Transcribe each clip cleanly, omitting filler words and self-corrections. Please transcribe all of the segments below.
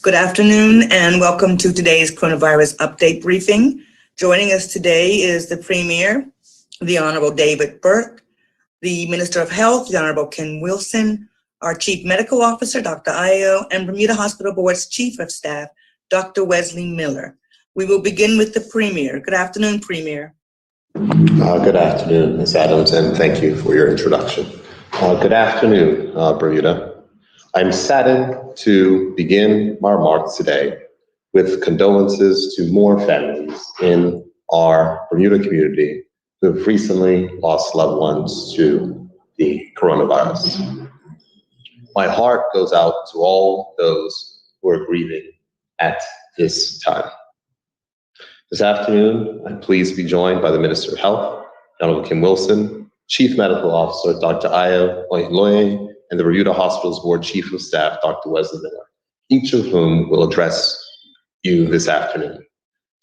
Good afternoon and welcome to today's coronavirus update briefing. Joining us today is the Premier, the Honorable David Burke, the Minister of Health, the Honorable Ken Wilson, our Chief Medical Officer, Dr. Ayo, and Bermuda Hospital Board's Chief of Staff, Dr. Wesley Miller. We will begin with the Premier. Good afternoon, Premier. Good afternoon, Ms. Adams, and thank you for your introduction. Good afternoon, Bermuda. I'm saddened to begin my remarks today with condolences to more families in our Bermuda community who have recently lost loved ones to the coronavirus. My heart goes out to all those who are grieving at this time. This afternoon, I'm pleased to be joined by the Minister of Health, Honorable Kim Wilson, Chief Medical Officer, Dr. Ayo Oyeloye, and the Bermuda Hospitals Board Chief of Staff, Dr. Wesley Miller, each of whom will address you this afternoon.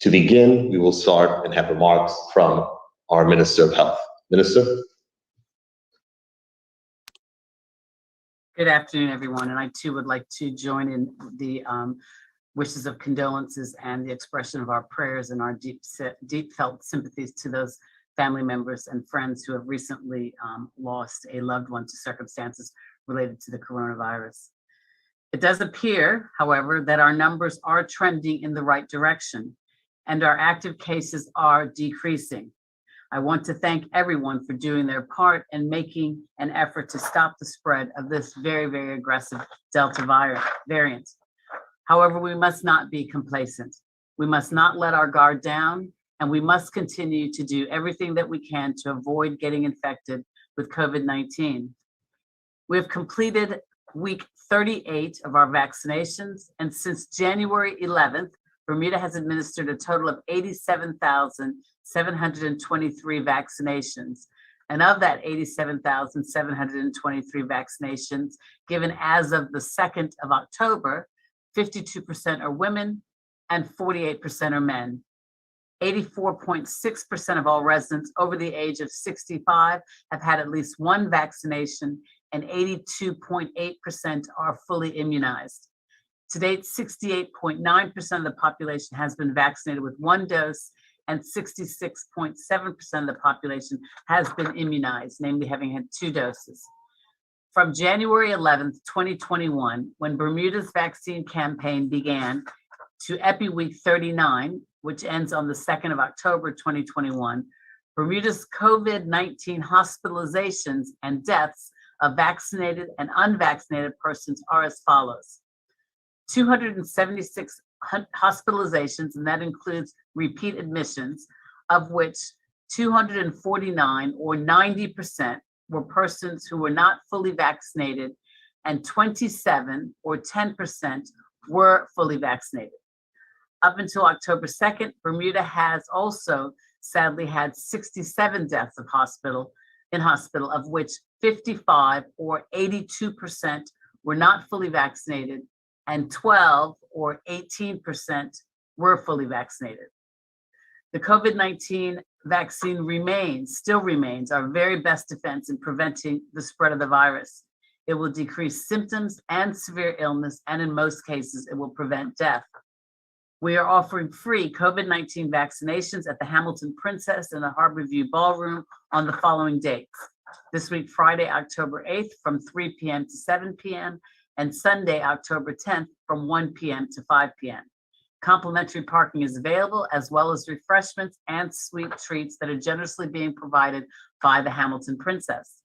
To begin, we will start and have remarks from our Minister of Health. Minister? Good afternoon, everyone, and I too would like to join in the wishes of condolences and the expression of our prayers and our deep felt sympathies to those family members and friends who have recently lost a loved one to circumstances related to the coronavirus. It does appear, however, that our numbers are trending in the right direction and our active cases are decreasing. I want to thank everyone for doing their part and making an effort to stop the spread of this very, very aggressive Delta variant. However, we must not be complacent. We must not let our guard down, and we must continue to do everything that we can to avoid getting infected with COVID-19. We have completed week 38 of our vaccinations, and since January 11th, Bermuda has administered a total of 87,723 vaccinations. And of that 87,723 vaccinations given as of the 2nd of October, 52% are women and 48% are men. 84.6% of all residents over the age of 65 have had at least one vaccination, and 82.8% are fully immunized. To date, 68.9% of the population has been vaccinated with one dose, and 66.7% of the population has been immunized, namely having had two doses. From January 11th, 2021, when Bermuda's vaccine campaign began, to Epi Week 39, which ends on the 2nd of October, 2021, Bermuda's COVID-19 hospitalizations and deaths of vaccinated and unvaccinated persons are as follows. 276 hospitalizations, and that includes repeat admissions, of which 249 or 90% were persons who were not fully vaccinated, and 27 or 10% were fully vaccinated. Up until October 2nd, Bermuda has also sadly had 67 deaths in hospital, of which 55 or 82% were not fully vaccinated, and 12 or 18% were fully vaccinated. The COVID-19 vaccine still remains our very best defense in preventing the spread of the virus. It will decrease symptoms and severe illness, and in most cases, it will prevent death. We are offering free COVID-19 vaccinations at the Hamilton Princess and the Harborview Ballroom on the following dates. This week, Friday, October 8th from 3 p.m. to 7 p.m. and Sunday, October 10th from 1 p.m. to 5 p.m. Complimentary parking is available, as well as refreshments and sweet treats that are generously being provided by the Hamilton Princess.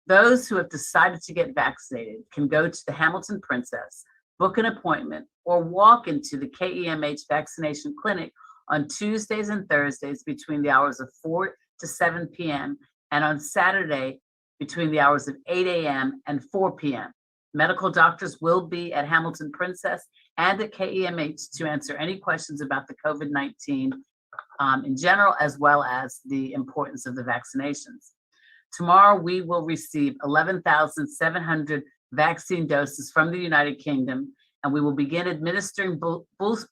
Those who have decided to get vaccinated can go to the Hamilton Princess, book an appointment, or walk into the KEMH vaccination clinic on Tuesdays and Thursdays between the hours of 4 to 7 p.m. and on Saturday between the hours of 8 a.m. and 4 p.m. Medical doctors will be at Hamilton Princess and at KEMH to answer any questions about the COVID-19 in general, as well as the importance of the vaccinations. Tomorrow, we will receive 11,700 vaccine doses from the United Kingdom, and we will begin administering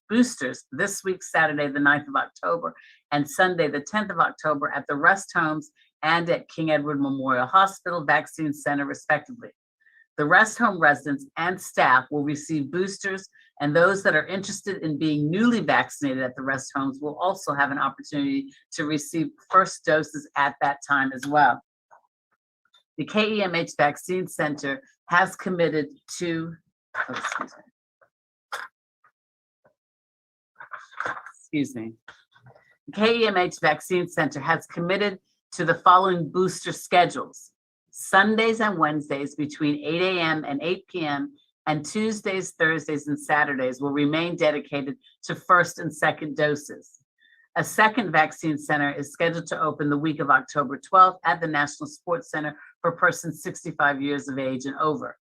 boosters this week, Saturday, the 9th of October, and Sunday, the 10th of October, at the rest homes and at King Edward Memorial Hospital Vaccine Center, respectively. The rest home residents and staff will receive boosters And those that are interested in being newly vaccinated at the rest homes will also have an opportunity to receive first doses at that time as well. The KEMH Vaccine Center has committed to, excuse me. The KEMH Vaccine Center has committed to the following booster schedules: Sundays and Wednesdays between 8 a.m. and 8 p.m., and Tuesdays, Thursdays, and Saturdays will remain dedicated to first and second doses. A second vaccine center is scheduled to open the week of October 12th at the National Sports Center for persons 65 years of age and over.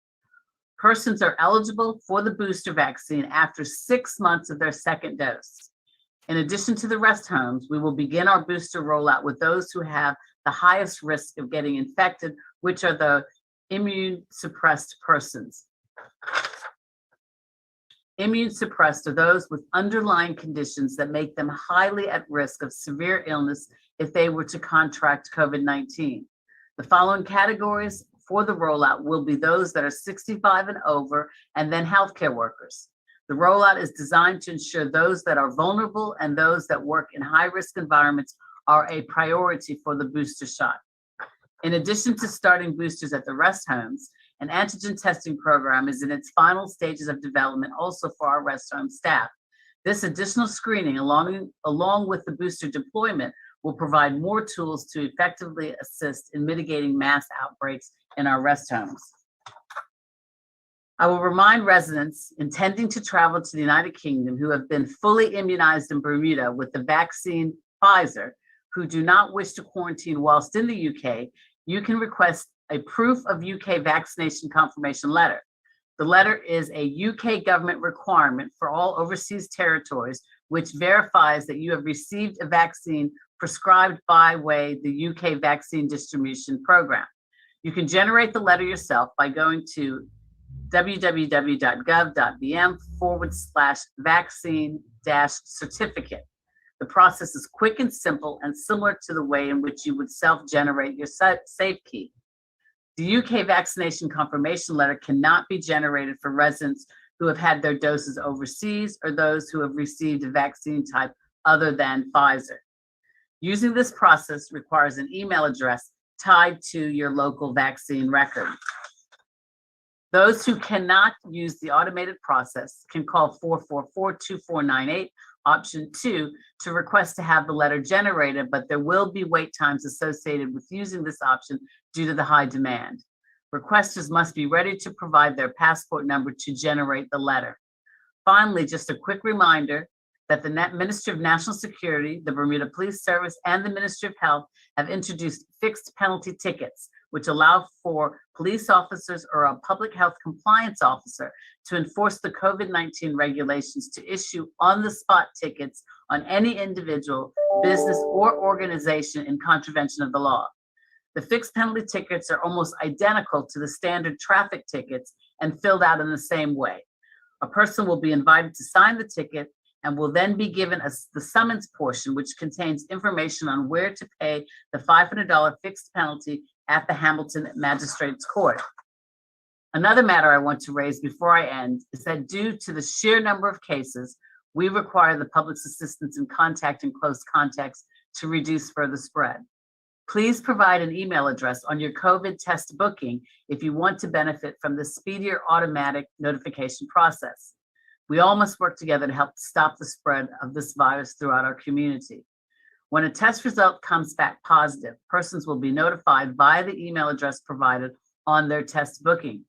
Persons are eligible for the booster vaccine after 6 months of their second dose. In addition to the rest homes, we will begin our booster rollout with those who have the highest risk of getting infected, which are the immune suppressed persons. Immune suppressed are those with underlying conditions that make them highly at risk of severe illness if they were to contract COVID-19. The following categories for the rollout will be those that are 65 and over, and then healthcare workers. The rollout is designed to ensure those that are vulnerable and those that work in high-risk environments are a priority for the booster shot. In addition to starting boosters at the rest homes, an antigen testing program is in its final stages of development also for our rest home staff. This additional screening, along with the booster deployment, will provide more tools to effectively assist in mitigating mass outbreaks in our rest homes. I will remind residents intending to travel to the United Kingdom who have been fully immunized in Bermuda with the vaccine Pfizer, who do not wish to quarantine whilst in the UK, you can request a proof of UK vaccination confirmation letter. The letter is a UK government requirement for all overseas territories, which verifies that you have received a vaccine prescribed by way the UK vaccine distribution program. You can generate the letter yourself by going to www.gov.bm/vaccine-certificate. The process is quick and simple and similar to the way in which you would self-generate your safe key. The UK vaccination confirmation letter cannot be generated for residents who have had their doses overseas or those who have received a vaccine type other than Pfizer. Using this process requires an email address tied to your local vaccine record. Those who cannot use the automated process can call 444-2498, option 2, to request to have the letter generated, but there will be wait times associated with using this option due to the high demand. Requesters must be ready to provide their passport number to generate the letter. Finally, just a quick reminder that the Ministry of National Security, the Bermuda Police Service, and the Ministry of Health have introduced fixed penalty tickets, which allow for police officers or a public health compliance officer to enforce the COVID-19 regulations to issue on-the-spot tickets on any individual, business, or organization in contravention of the law. The fixed penalty tickets are almost identical to the standard traffic tickets and filled out in the same way. A person will be invited to sign the ticket and will then be given the summons portion, which contains information on where to pay the $500 fixed penalty at the Hamilton Magistrates Court. Another matter I want to raise before I end is that due to the sheer number of cases, we require the public's assistance in contacting close contacts to reduce further spread. Please provide an email address on your COVID test booking if you want to benefit from the speedier automatic notification process. We all must work together to help stop the spread of this virus throughout our community. When a test result comes back positive, persons will be notified via the email address provided on their test booking.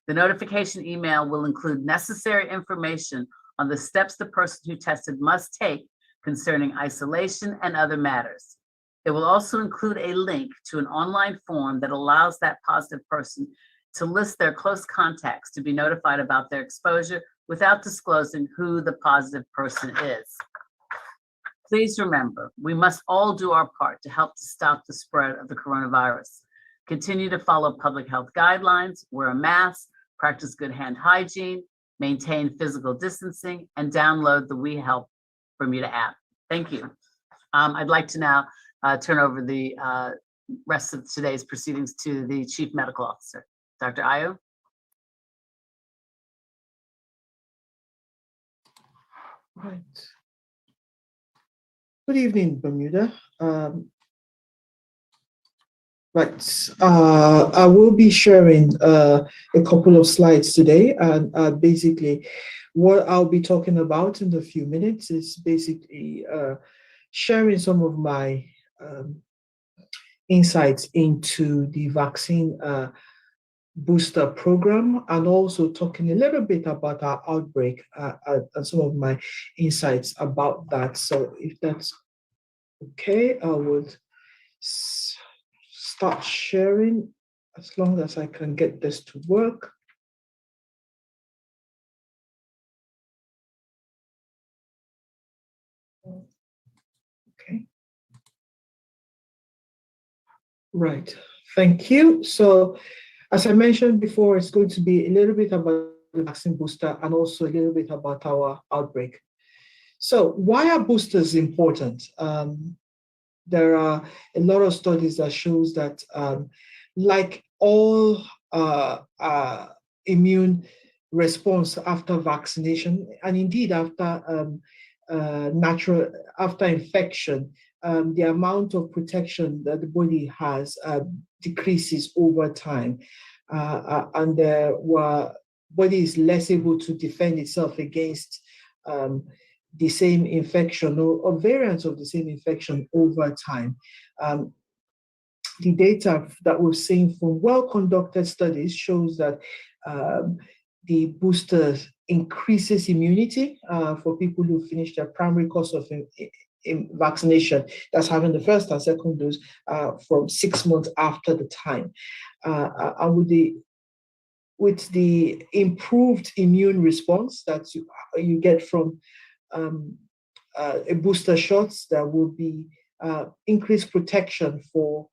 The notification email will include necessary information on the steps the person who tested must take concerning isolation and other matters. It will also include a link to an online form that allows that positive person to list their close contacts to be notified about their exposure without disclosing who the positive person is. Please remember, we must all do our part to help to stop the spread of the coronavirus. Continue to follow public health guidelines, wear a mask, practice good hand hygiene, maintain physical distancing, and download the We Help Bermuda app. Thank you. I'd like to now turn over the rest of today's proceedings to the Chief Medical Officer, Dr. Ayo. Right. Good evening, Bermuda. I will be sharing a couple of slides today, and basically, what I'll be talking about in a few minutes is basically sharing some of my insights into the vaccine booster program, and also talking a little bit about our outbreak and some of my insights about that. So if that's okay, I would start sharing as long as I can get this to work. Okay. Right. Thank you. So as I mentioned before, it's going to be a little bit about the vaccine booster and also a little bit about our outbreak. So why are boosters important? There are a lot of studies that shows that like all immune response after vaccination, and indeed after after infection, the amount of protection that the body has decreases over time, and the body is less able to defend itself against the same infection or variants of the same infection over time. The data that we've seen from well-conducted studies shows that the booster increases immunity for people who finish their primary course of vaccination, that's having the first and second dose, from 6 months after the time. And with the improved immune response that you get from a booster shots, there will be increased protection for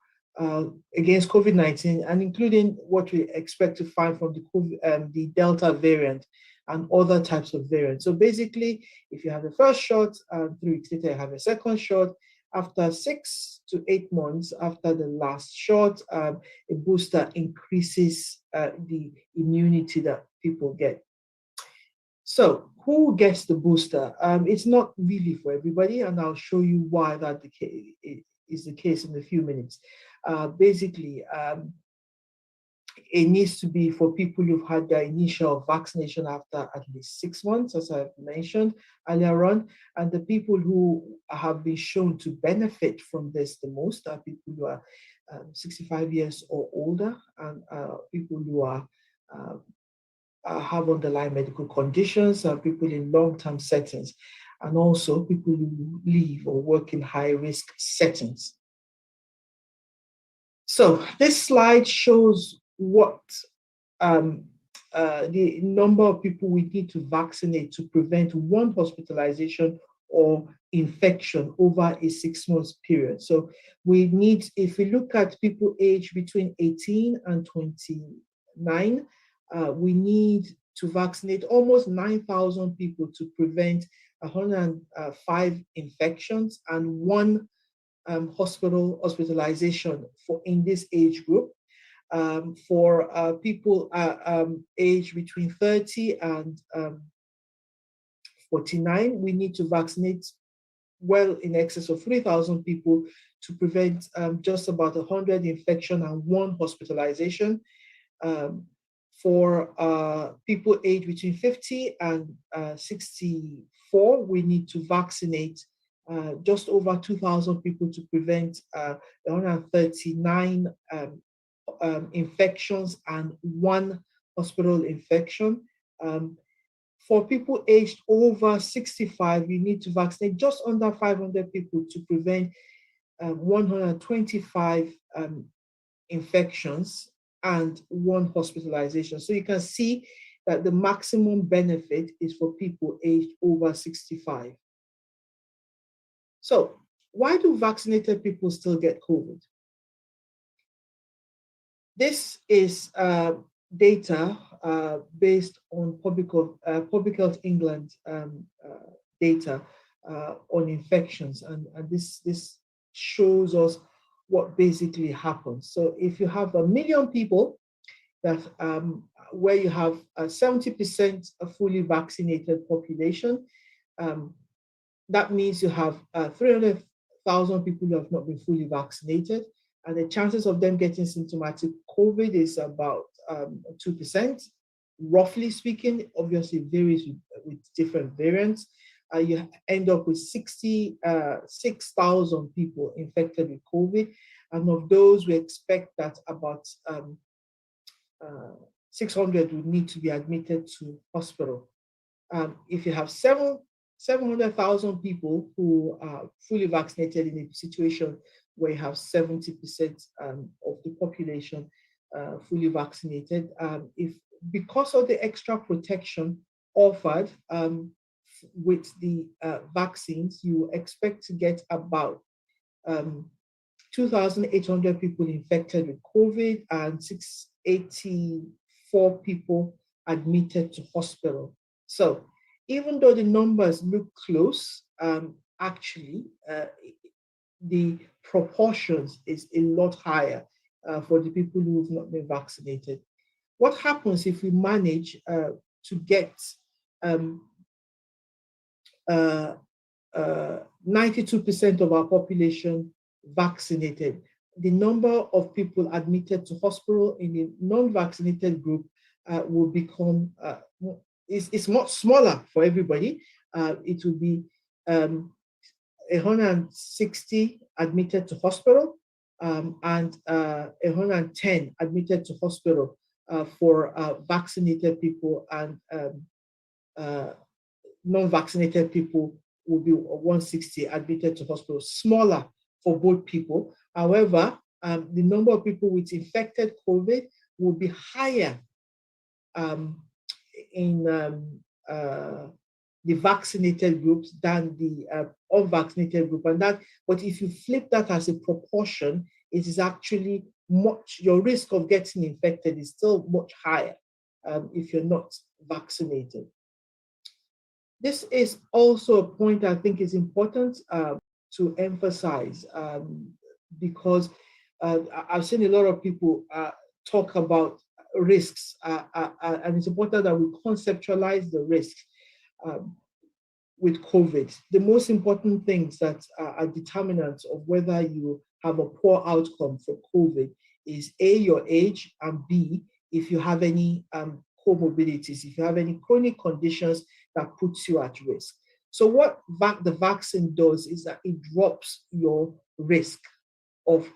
against COVID-19, and including what we expect to find from the Delta variant and other types of variants. So basically, if you have the first shot, 3 weeks later you have a second shot. After 6 to 8 months after the last shot, a booster increases the immunity that people get. So who gets the booster? It's not really for everybody, and I'll show you why that is the case in a few minutes. Basically, it needs to be for people who've had their initial vaccination after at least 6 months, as I've mentioned earlier on. And the people who have been shown to benefit from this the most are people who are 65 years or older, and people who are have underlying medical conditions, people in long-term settings, and also people who live or work in high-risk settings. So this slide shows what the number of people we need to vaccinate to prevent one hospitalization or infection over a 6 month period. So we need, if we look at people aged between 18 and 29, we need to vaccinate almost 9,000 people to prevent 105 infections and one hospitalization in this age group. For people aged between 30 and 49, we need to vaccinate well in excess of 3,000 people to prevent just about 100 infection and one hospitalization. For people aged between 50 and 64, we need to vaccinate just over 2,000 people to prevent 139 infections and one hospital infection. For people aged over 65, we need to vaccinate just under 500 people to prevent 125 infections and one hospitalization. So you can see that the maximum benefit is for people aged over 65. So why do vaccinated people still get COVID? This is data based on Public Health England data on infections, and this shows us what basically happens. So if you have 1 million people that where you have 70% a fully vaccinated population, That means you have 300,000 people who have not been fully vaccinated, and the chances of them getting symptomatic COVID is about 2%. Roughly speaking, obviously varies with different variants. You end up with 66,000 people infected with COVID, and of those, we expect that about 600 would need to be admitted to hospital. If you have 700,000 people who are fully vaccinated in a situation where you have 70% of the population fully vaccinated, because of the extra protection offered with the vaccines, you expect to get about 2,800 people infected with COVID and 684 people admitted to hospital. So even though the numbers look close, actually the proportions is a lot higher for the people who have not been vaccinated. What happens if we manage to get 92% of our population vaccinated? The number of people admitted to hospital in the non-vaccinated group will become, it's much smaller for everybody. It will be 160 admitted to hospital and 110 admitted to hospital for vaccinated people, and non-vaccinated people will be 160 admitted to hospital, smaller for both people. However, the number of people with infected COVID will be higher in the vaccinated groups than the unvaccinated group. But if you flip that as a proportion, it is actually your risk of getting infected is still much higher if you're not vaccinated. This is also a point I think is important to emphasize because I've seen a lot of people talk about risks, and it's important that we conceptualize the risks with COVID. The most important things that are determinants of whether you have a poor outcome for COVID is A, your age, and B, if you have any comorbidities, if you have any chronic conditions that puts you at risk. So what the vaccine does is that it drops your risk of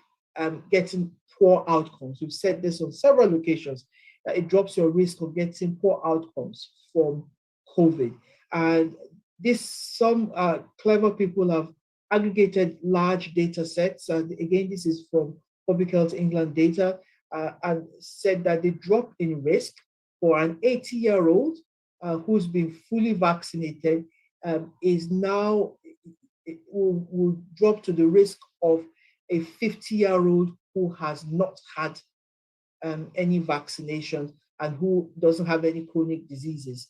getting poor outcomes. We've said this on several occasions, that it drops your risk of getting poor outcomes from COVID. And some clever people have aggregated large data sets. And again, this is from Public Health England data, and said that the drop in risk for an 80-year-old who's been fully vaccinated is now, it will drop to the risk of a 50-year-old who has not had any vaccination and who doesn't have any chronic diseases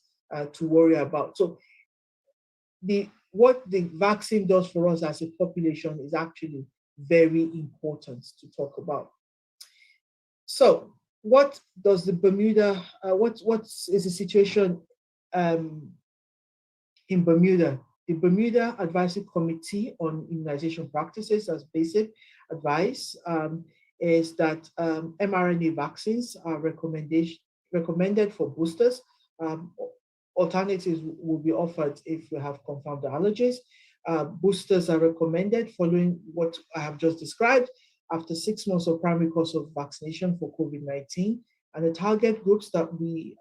to worry about. So what the vaccine does for us as a population is actually very important to talk about. So what does the Bermuda, what is the situation in Bermuda? The Bermuda Advisory Committee on Immunization Practices, as basic advice, is that mRNA vaccines are recommended for boosters. Alternatives will be offered if you have confirmed allergies. Boosters are recommended following what I have just described after 6 months of primary course of vaccination for COVID-19. And the target groups that we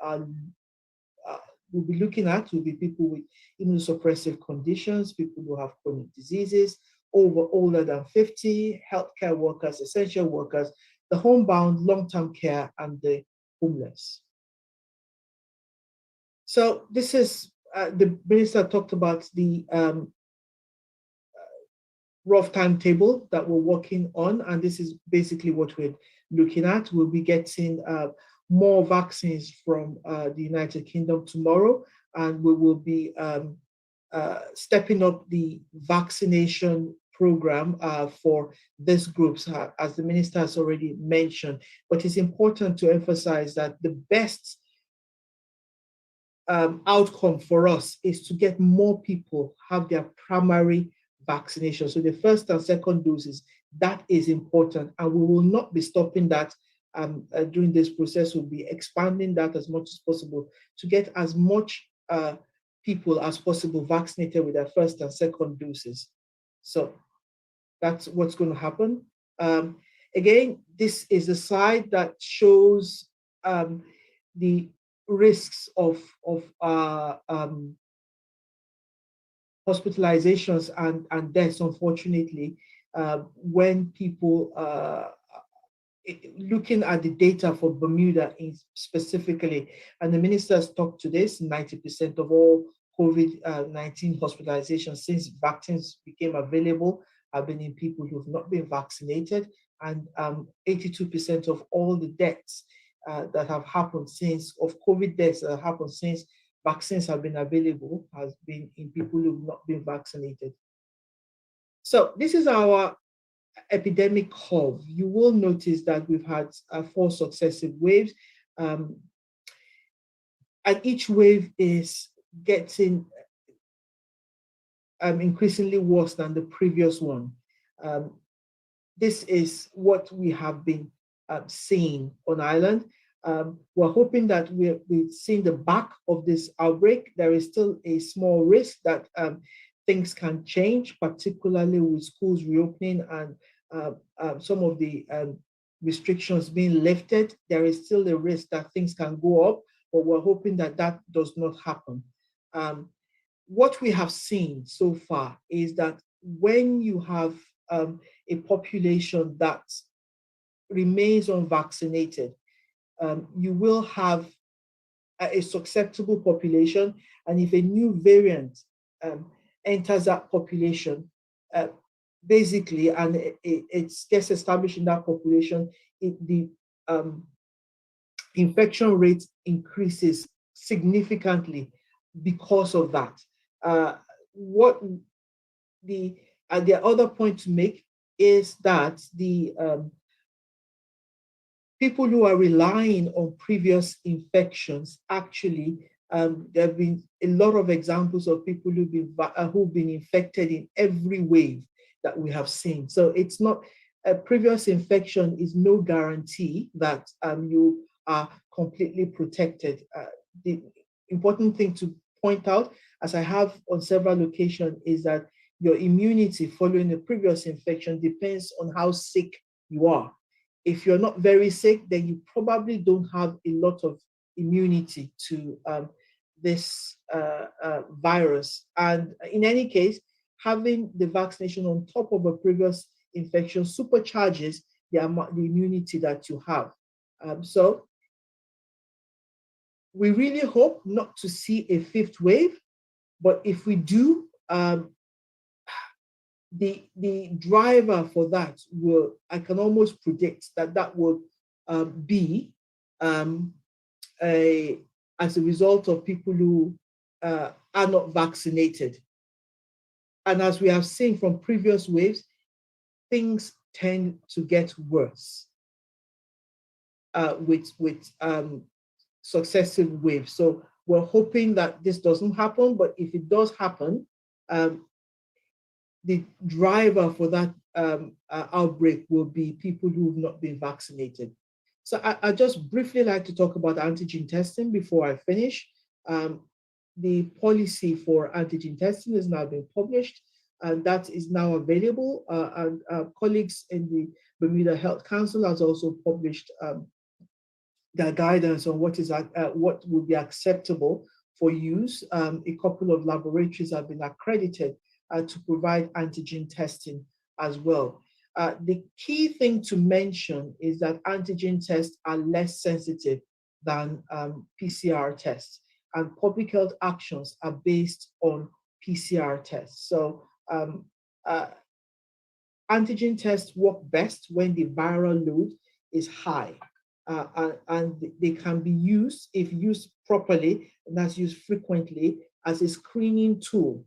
will be looking at will be people with immunosuppressive conditions, people who have chronic diseases, older than 50, healthcare workers, essential workers, the homebound, long-term care, and the homeless. So this is, the minister talked about the rough timetable that we're working on, and this is basically what we're looking at. We'll be getting more vaccines from the United Kingdom tomorrow, and we will be stepping up the vaccination program for these groups, as the minister has already mentioned. But it's important to emphasize that the best outcome for us is to get more people have their primary vaccination. So the first and second doses, that is important, and we will not be stopping that during this process. We'll be expanding that as much as possible to get as much people as possible vaccinated with their first and second doses. So that's what's going to happen. Again, this is a slide that shows the risks of hospitalizations and deaths, unfortunately, when people looking at the data for Bermuda specifically, and the minister has talked to this, 90% of all COVID-19 hospitalizations since vaccines became available have been in people who have not been vaccinated, and 82% of all the deaths that have happened since, of COVID deaths that have happened since vaccines have been available, has been in people who have not been vaccinated. So this is our epidemic curve. You will notice that we've had 4 successive waves, and each wave is getting increasingly worse than the previous one. This is what we have been seeing on island. We're hoping that we've seen the back of this outbreak. There is still a small risk that things can change, particularly with schools reopening and some of the restrictions being lifted. There is still a risk that things can go up, but we're hoping that that does not happen. What we have seen so far is that when you have a population that remains unvaccinated, you will have a susceptible population, and if a new variant enters that population, basically, and it gets established in that population, the infection rate increases significantly because of that. What the other point to make is that the people who are relying on previous infections, actually, there have been a lot of examples of people who've been infected in every wave that we have seen. So it's not a previous infection is no guarantee that you are completely protected. The important thing to point out, as I have on several occasions, is that your immunity following a previous infection depends on how sick you are. If you're not very sick, then you probably don't have a lot of immunity to this virus. And in any case, having the vaccination on top of a previous infection supercharges the immunity that you have. So we really hope not to see a 5th wave, but if we do, the driver for that will, I can almost predict that will be as a result of people who are not vaccinated. And as we have seen from previous waves, things tend to get worse with successive waves. So we're hoping that this doesn't happen, but if it does happen, the driver for that outbreak will be people who have not been vaccinated. So I just briefly like to talk about antigen testing before I finish. The policy for antigen testing has now been published, and that is now available. And colleagues in the Bermuda Health Council has also published their guidance on what would be acceptable for use. A couple of laboratories have been accredited to provide antigen testing as well. The key thing to mention is that antigen tests are less sensitive than PCR tests, and public health actions are based on PCR tests. So antigen tests work best when the viral load is high, and they can be used, if used properly, and that's used frequently, as a screening tool.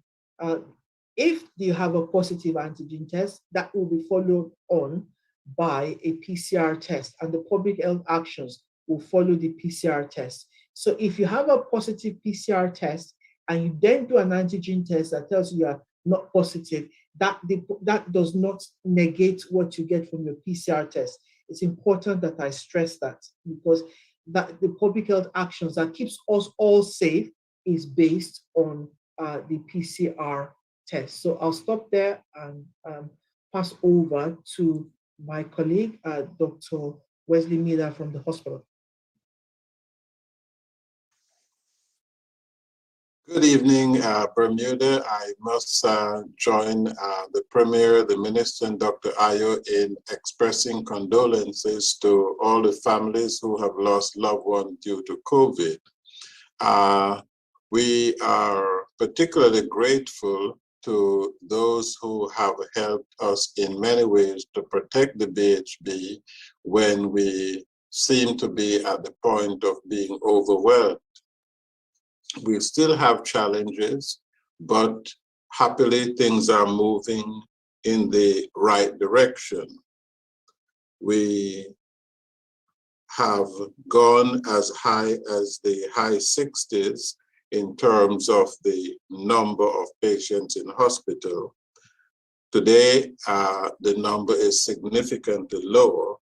If you have a positive antigen test, that will be followed on by a PCR test, and the public health actions will follow the PCR test. So if you have a positive PCR test and you then do an antigen test that tells you are not positive, that does not negate what you get from your PCR test. It's important that I stress that, because that the public health actions that keeps us all safe is based on the PCR test. So I'll stop there and pass over to my colleague, Dr. Wesley Miller from the hospital. Good evening, Bermuda. I must join the Premier, the Minister, and Dr. Ayo in expressing condolences to all the families who have lost loved ones due to COVID. We are particularly grateful to those who have helped us in many ways to protect the BHB when we seem to be at the point of being overwhelmed. We still have challenges, but happily things are moving in the right direction. We have gone as high as the high 60s in terms of the number of patients in hospital. Today, the number is significantly lower,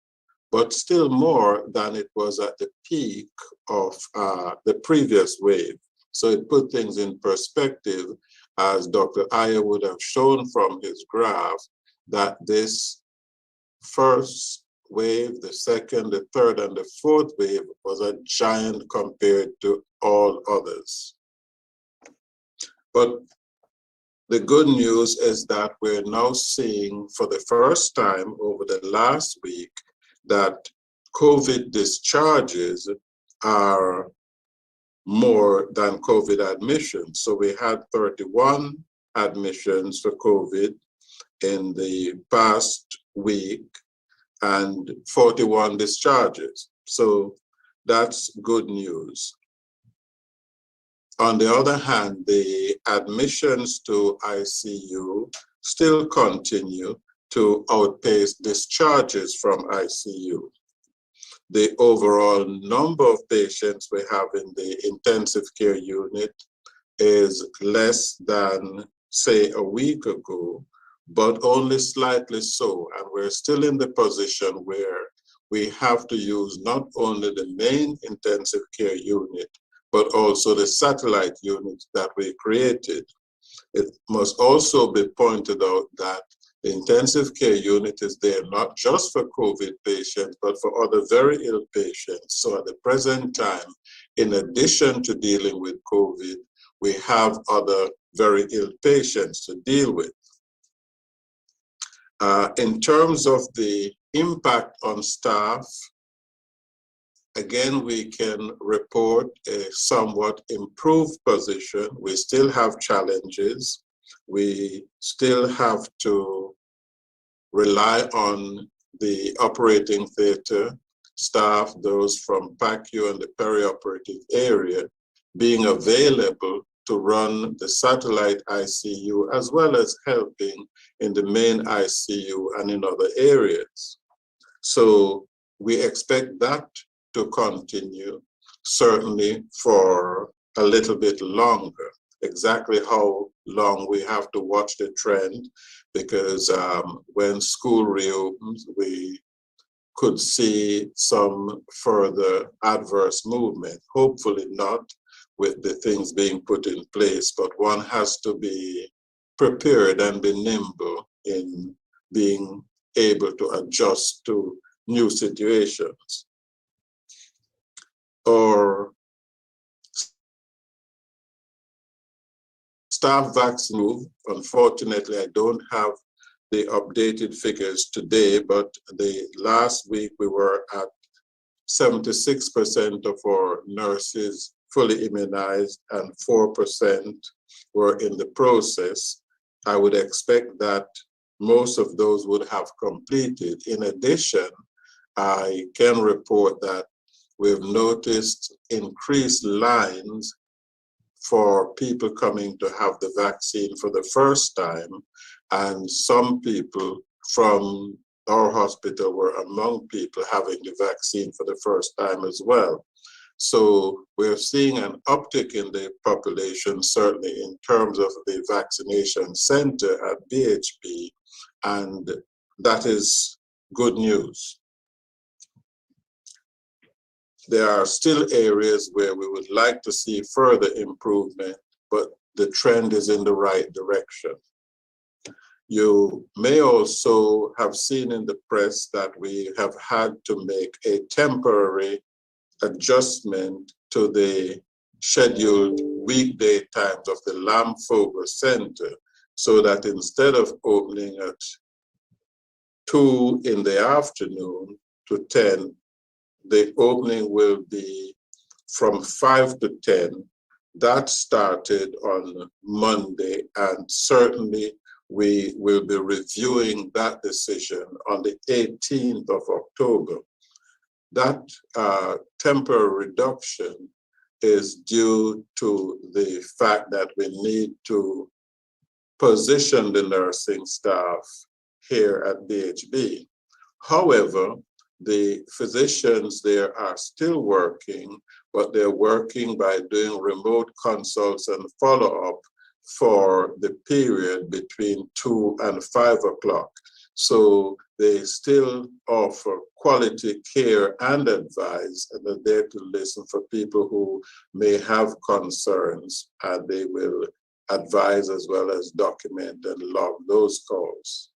but still more than it was at the peak of the previous wave. So it put things in perspective, as Dr. Ayer would have shown from his graph, that this first wave, the second, the third, and the fourth wave was a giant compared to all others. But the good news is that we're now seeing for the first time over the last week that COVID discharges are more than COVID admissions. So we had 31 admissions for COVID in the past week and 41 discharges. So that's good news. On the other hand, the admissions to ICU still continue to outpace discharges from ICU. The overall number of patients we have in the intensive care unit is less than, say, a week ago, but only slightly so. And we're still in the position where we have to use not only the main intensive care unit, but also the satellite units that we created. It must also be pointed out that the intensive care unit is there not just for COVID patients, but for other very ill patients. So at the present time, in addition to dealing with COVID, we have other very ill patients to deal with. In terms of the impact on staff, again, we can report a somewhat improved position. We still have challenges. We still have to rely on the operating theater staff, those from PACU and the perioperative area, being available to run the satellite ICU, as well as helping in the main ICU and in other areas. So we expect that to continue, certainly for a little bit longer. Exactly how long we have to watch the trend, because when school reopens, we could see some further adverse movement. Hopefully not with the things being put in place, but one has to be prepared and be nimble in being able to adjust to new situations. Or staff vaccine, unfortunately, I don't have the updated figures today, but the last week we were at 76% of our nurses fully immunized and 4% were in the process. I would expect that most of those would have completed. In addition, I can report that we've noticed increased lines for people coming to have the vaccine for the first time, and some people from our hospital were among people having the vaccine for the first time as well. So we're seeing an uptick in the population, certainly in terms of the vaccination center at BHP, and that is good news. There are still areas where we would like to see further improvement, but the trend is in the right direction. You may also have seen in the press that we have had to make a temporary adjustment to the scheduled weekday times of the Lamphoba Center, so that instead of opening at 2 in the afternoon to 10, the opening will be from 5 to 10. That started on Monday, and certainly we will be reviewing that decision on the 18th of October. That temporary reduction is due to the fact that we need to position the nursing staff here at BHB. However, the physicians there are still working, but they're working by doing remote consults and follow-up for the period between 2 and 5 o'clock. So they still offer quality care and advice, and are there to listen for people who may have concerns, and they will advise as well as document and log those calls.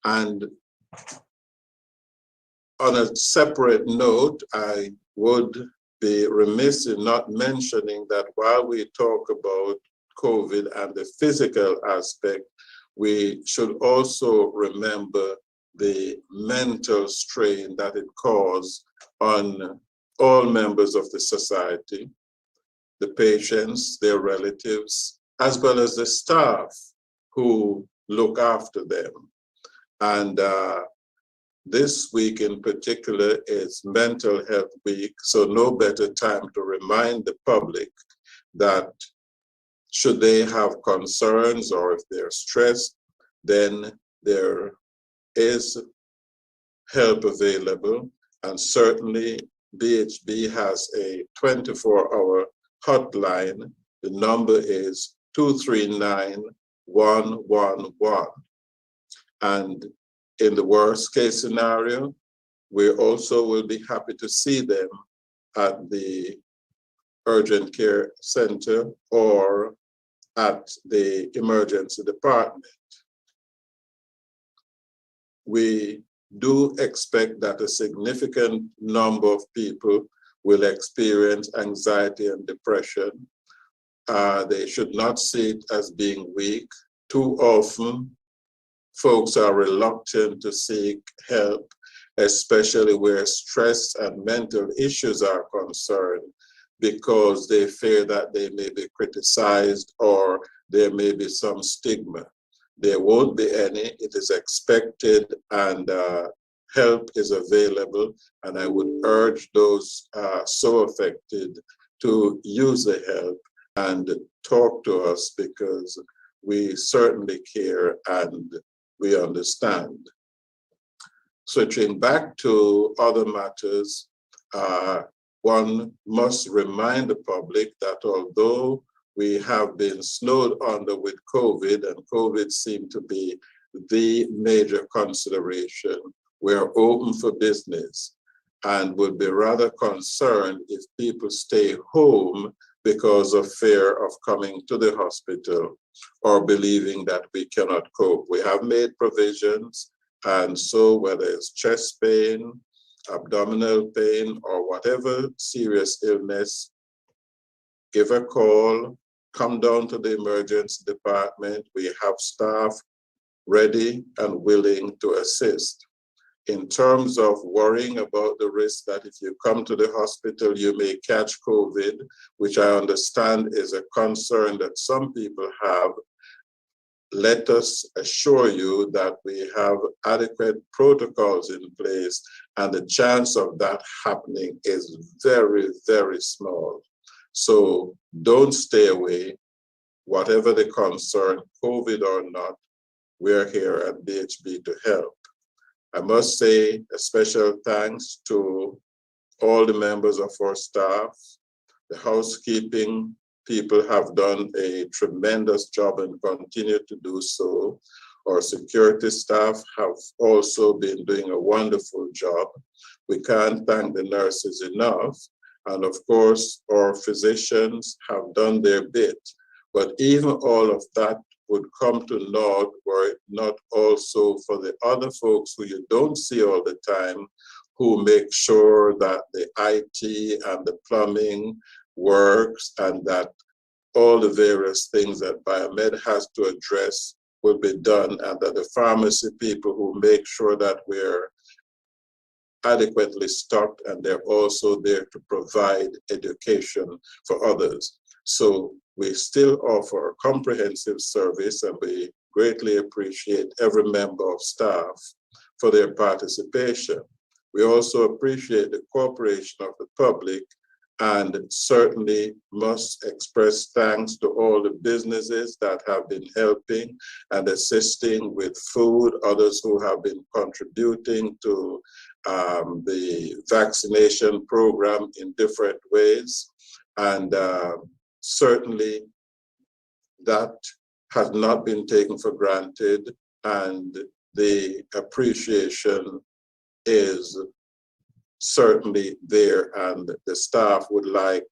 And on a separate note, I would be remiss in not mentioning that while we talk about COVID and the physical aspect, we should also remember the mental strain that it caused on all members of the society, the patients, their relatives, as well as the staff who look after them. And this week in particular is Mental Health Week, so no better time to remind the public that should they have concerns or if they're stressed, then there is help available. And certainly BHB has a 24-hour hotline. The number is 239-111. And in the worst case scenario, we also will be happy to see them at the urgent care center or at the emergency department. We do expect that a significant number of people will experience anxiety and depression. They should not see it as being weak. Too often, folks are reluctant to seek help, especially where stress and mental issues are concerned, because they fear that they may be criticized or there may be some stigma. There won't be any. It is expected, and help is available. And I would urge those so affected to use the help and talk to us, because we certainly care and we understand. Switching back to other matters, one must remind the public that although we have been snowed under with COVID, and COVID seemed to be the major consideration, we're open for business and would be rather concerned if people stay home because of fear of coming to the hospital or believing that we cannot cope. We have made provisions, and so whether it's chest pain, abdominal pain, or whatever serious illness, give a call, come down to the emergency department. We have staff ready and willing to assist. In terms of worrying about the risk that if you come to the hospital, you may catch COVID, which I understand is a concern that some people have, let us assure you that we have adequate protocols in place, and the chance of that happening is very, very small. So don't stay away, whatever the concern, COVID or not. We're here at BHB to help. I must say a special thanks to all the members of our staff. The housekeeping people have done a tremendous job and continue to do so. Our security staff have also been doing a wonderful job. We can't thank the nurses enough. And of course, our physicians have done their bit. But even all of that would come to naught were it not also for the other folks who you don't see all the time, who make sure that the IT and the plumbing works and that all the various things that Biomed has to address will be done, and that the pharmacy people who make sure that we're adequately stocked, and they're also there to provide education for others. So we still offer a comprehensive service, and we greatly appreciate every member of staff for their participation. We also appreciate the cooperation of the public, and certainly must express thanks to all the businesses that have been helping and assisting with food, others who have been contributing to the vaccination program in different ways. And certainly that has not been taken for granted, and the appreciation is certainly there, and the staff would like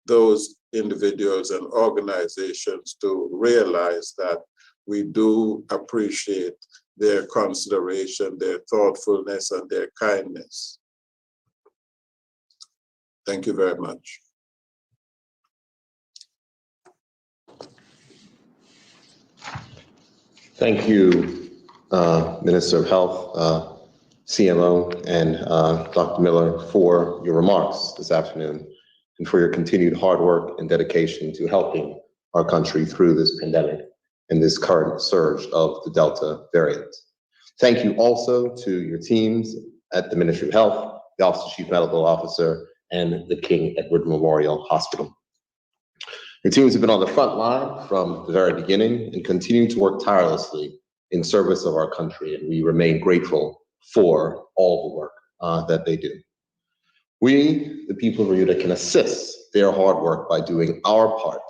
those individuals and organizations to realize that we do appreciate their consideration, their thoughtfulness, and their kindness. Thank you very much. Thank you, Minister of Health, CMO, and Dr. Miller for your remarks this afternoon and for your continued hard work and dedication to helping our country through this pandemic and this current surge of the Delta variant. Thank you also to your teams at the Ministry of Health, the Office of Chief Medical Officer, and the King Edward Memorial Hospital. Your teams have been on the front line from the very beginning and continue to work tirelessly in service of our country, and we remain grateful for all the work that they do. We, the people of Bermuda, can assist their hard work by doing our part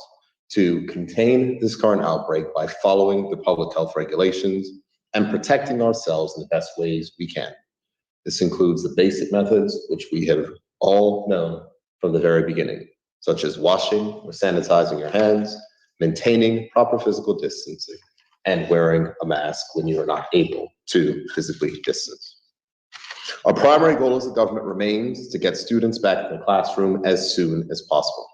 to contain this current outbreak by following the public health regulations and protecting ourselves in the best ways we can. This includes the basic methods, which we have all known from the very beginning, such as washing or sanitizing your hands, maintaining proper physical distancing, and wearing a mask when you are not able to physically distance. Our primary goal as a government remains to get students back in the classroom as soon as possible.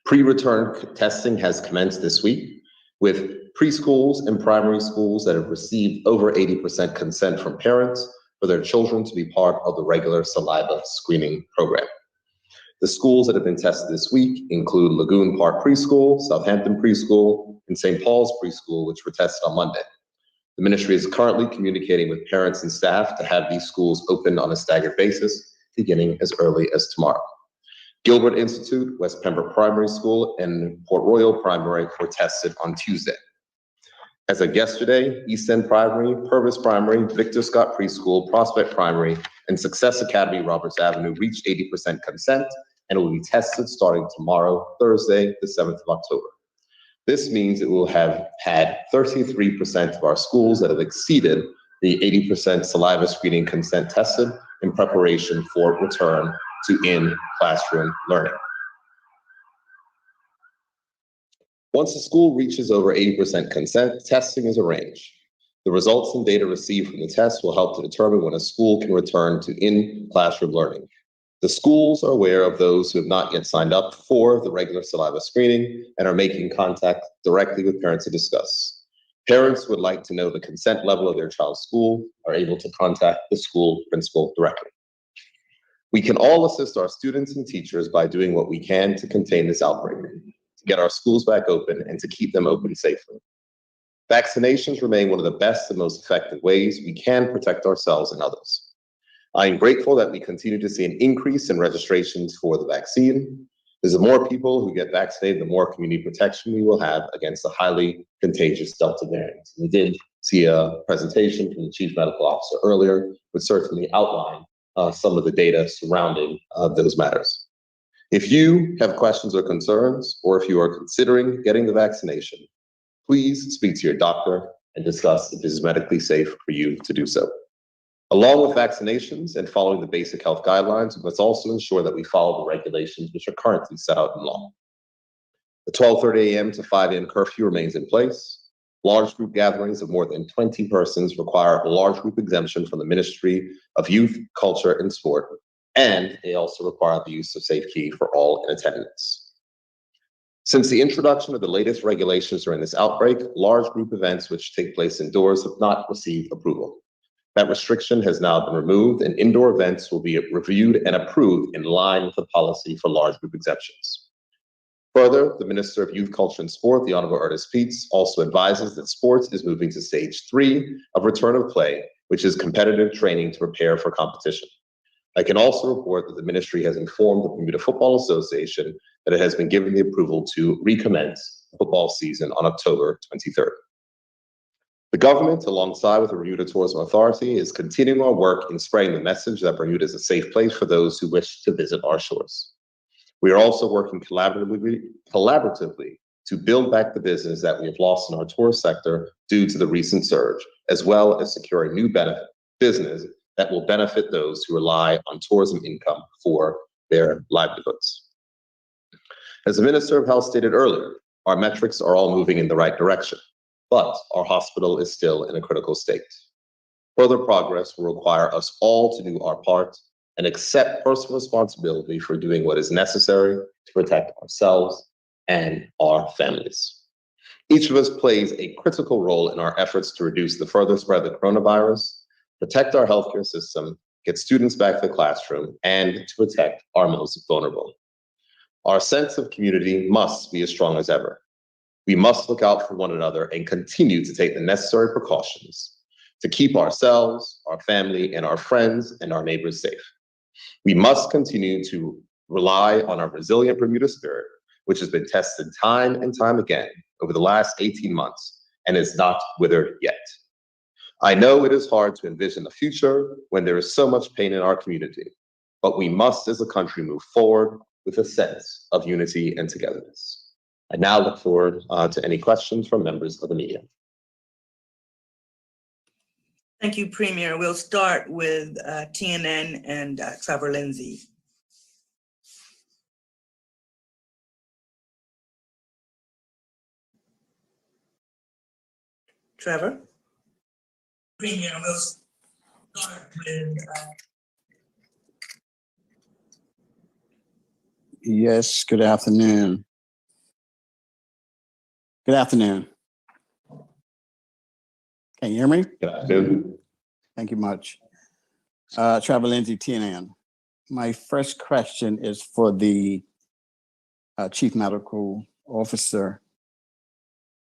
Pre-return testing has commenced this week, with preschools and primary schools that have received over 80% consent from parents for their children to be part of the regular saliva screening program. The schools that have been tested this week include Lagoon Park Preschool, Southampton Preschool, and St. Paul's Preschool, which were tested on Monday. The ministry is currently communicating with parents and staff to have these schools open on a staggered basis, beginning as early as tomorrow. Gilbert Institute, West Pembroke Primary School, and Port Royal Primary were tested on Tuesday. As of yesterday, East End Primary, Purvis Primary, Victor Scott Preschool, Prospect Primary, and Success Academy Roberts Avenue reached 80% consent and will be tested starting tomorrow, Thursday, the 7th of October. This means it will have had 33% of our schools that have exceeded the 80% saliva screening consent tested in preparation for return to in-classroom learning. Once a school reaches over 80% consent, testing is arranged. The results and data received from the test will help to determine when a school can return to in-classroom learning. The schools are aware of those who have not yet signed up for the regular saliva screening and are making contact directly with parents to discuss. Parents who would like to know the consent level of their child's school are able to contact the school principal directly. We can all assist our students and teachers by doing what we can to contain this outbreak, to get our schools back open and to keep them open safely. Vaccinations remain one of the best and most effective ways we can protect ourselves and others. I am grateful that we continue to see an increase in registrations for the vaccine. As the more people who get vaccinated, the more community protection we will have against the highly contagious Delta variant. We did see a presentation from the Chief Medical Officer earlier, would certainly outline some of the data surrounding those matters. If you have questions or concerns, or if you are considering getting the vaccination, please speak to your doctor and discuss if it is medically safe for you to do so. Along with vaccinations and following the basic health guidelines, we must also ensure that we follow the regulations which are currently set out in law. The 12:30 a.m. to 5 a.m. curfew remains in place. Large group gatherings of more than 20 persons require a large group exemption from the Ministry of Youth, Culture, and Sport, and they also require the use of safe key for all in attendance. Since the introduction of the latest regulations during this outbreak, large group events which take place indoors have not received approval. That restriction has now been removed, and indoor events will be reviewed and approved in line with the policy for large group exemptions. Further, the Minister of Youth, Culture, and Sport, the Honorable Ernest Peets, also advises that sports is moving to stage 3 of return of play, which is competitive training to prepare for competition. I can also report that the ministry has informed the Bermuda Football Association that it has been given the approval to recommence the football season on October 23rd. The government, alongside with the Bermuda Tourism Authority, is continuing our work in spreading the message that Bermuda is a safe place for those who wish to visit our shores. We are also working collaboratively to build back the business that we have lost in our tourist sector due to the recent surge, as well as securing new business that will benefit those who rely on tourism income for their livelihoods. As the Minister of Health stated earlier, our metrics are all moving in the right direction, but our hospital is still in a critical state. Further progress will require us all to do our part and accept personal responsibility for doing what is necessary to protect ourselves and our families. Each of us plays a critical role in our efforts to reduce the further spread of the coronavirus, protect our healthcare system, get students back to the classroom, and to protect our most vulnerable. Our sense of community must be as strong as ever. We must look out for one another and continue to take the necessary precautions to keep ourselves, our family, and our friends and our neighbors safe. We must continue to rely on our resilient Bermuda spirit, which has been tested time and time again over the last 18 months and is not withered yet. I know it is hard to envision the future when there is so much pain in our community, but we must as a country move forward with a sense of unity and togetherness. I now look forward to any questions from members of the media. Thank you, Premier. We'll start with TNN and Trevor Lindsay. Trevor? Premier, we'll start with... Yes, good afternoon. Good afternoon. Can you hear me? Good afternoon. Thank you much. Trevor Lindsay, TNN. My first question is for the Chief Medical Officer,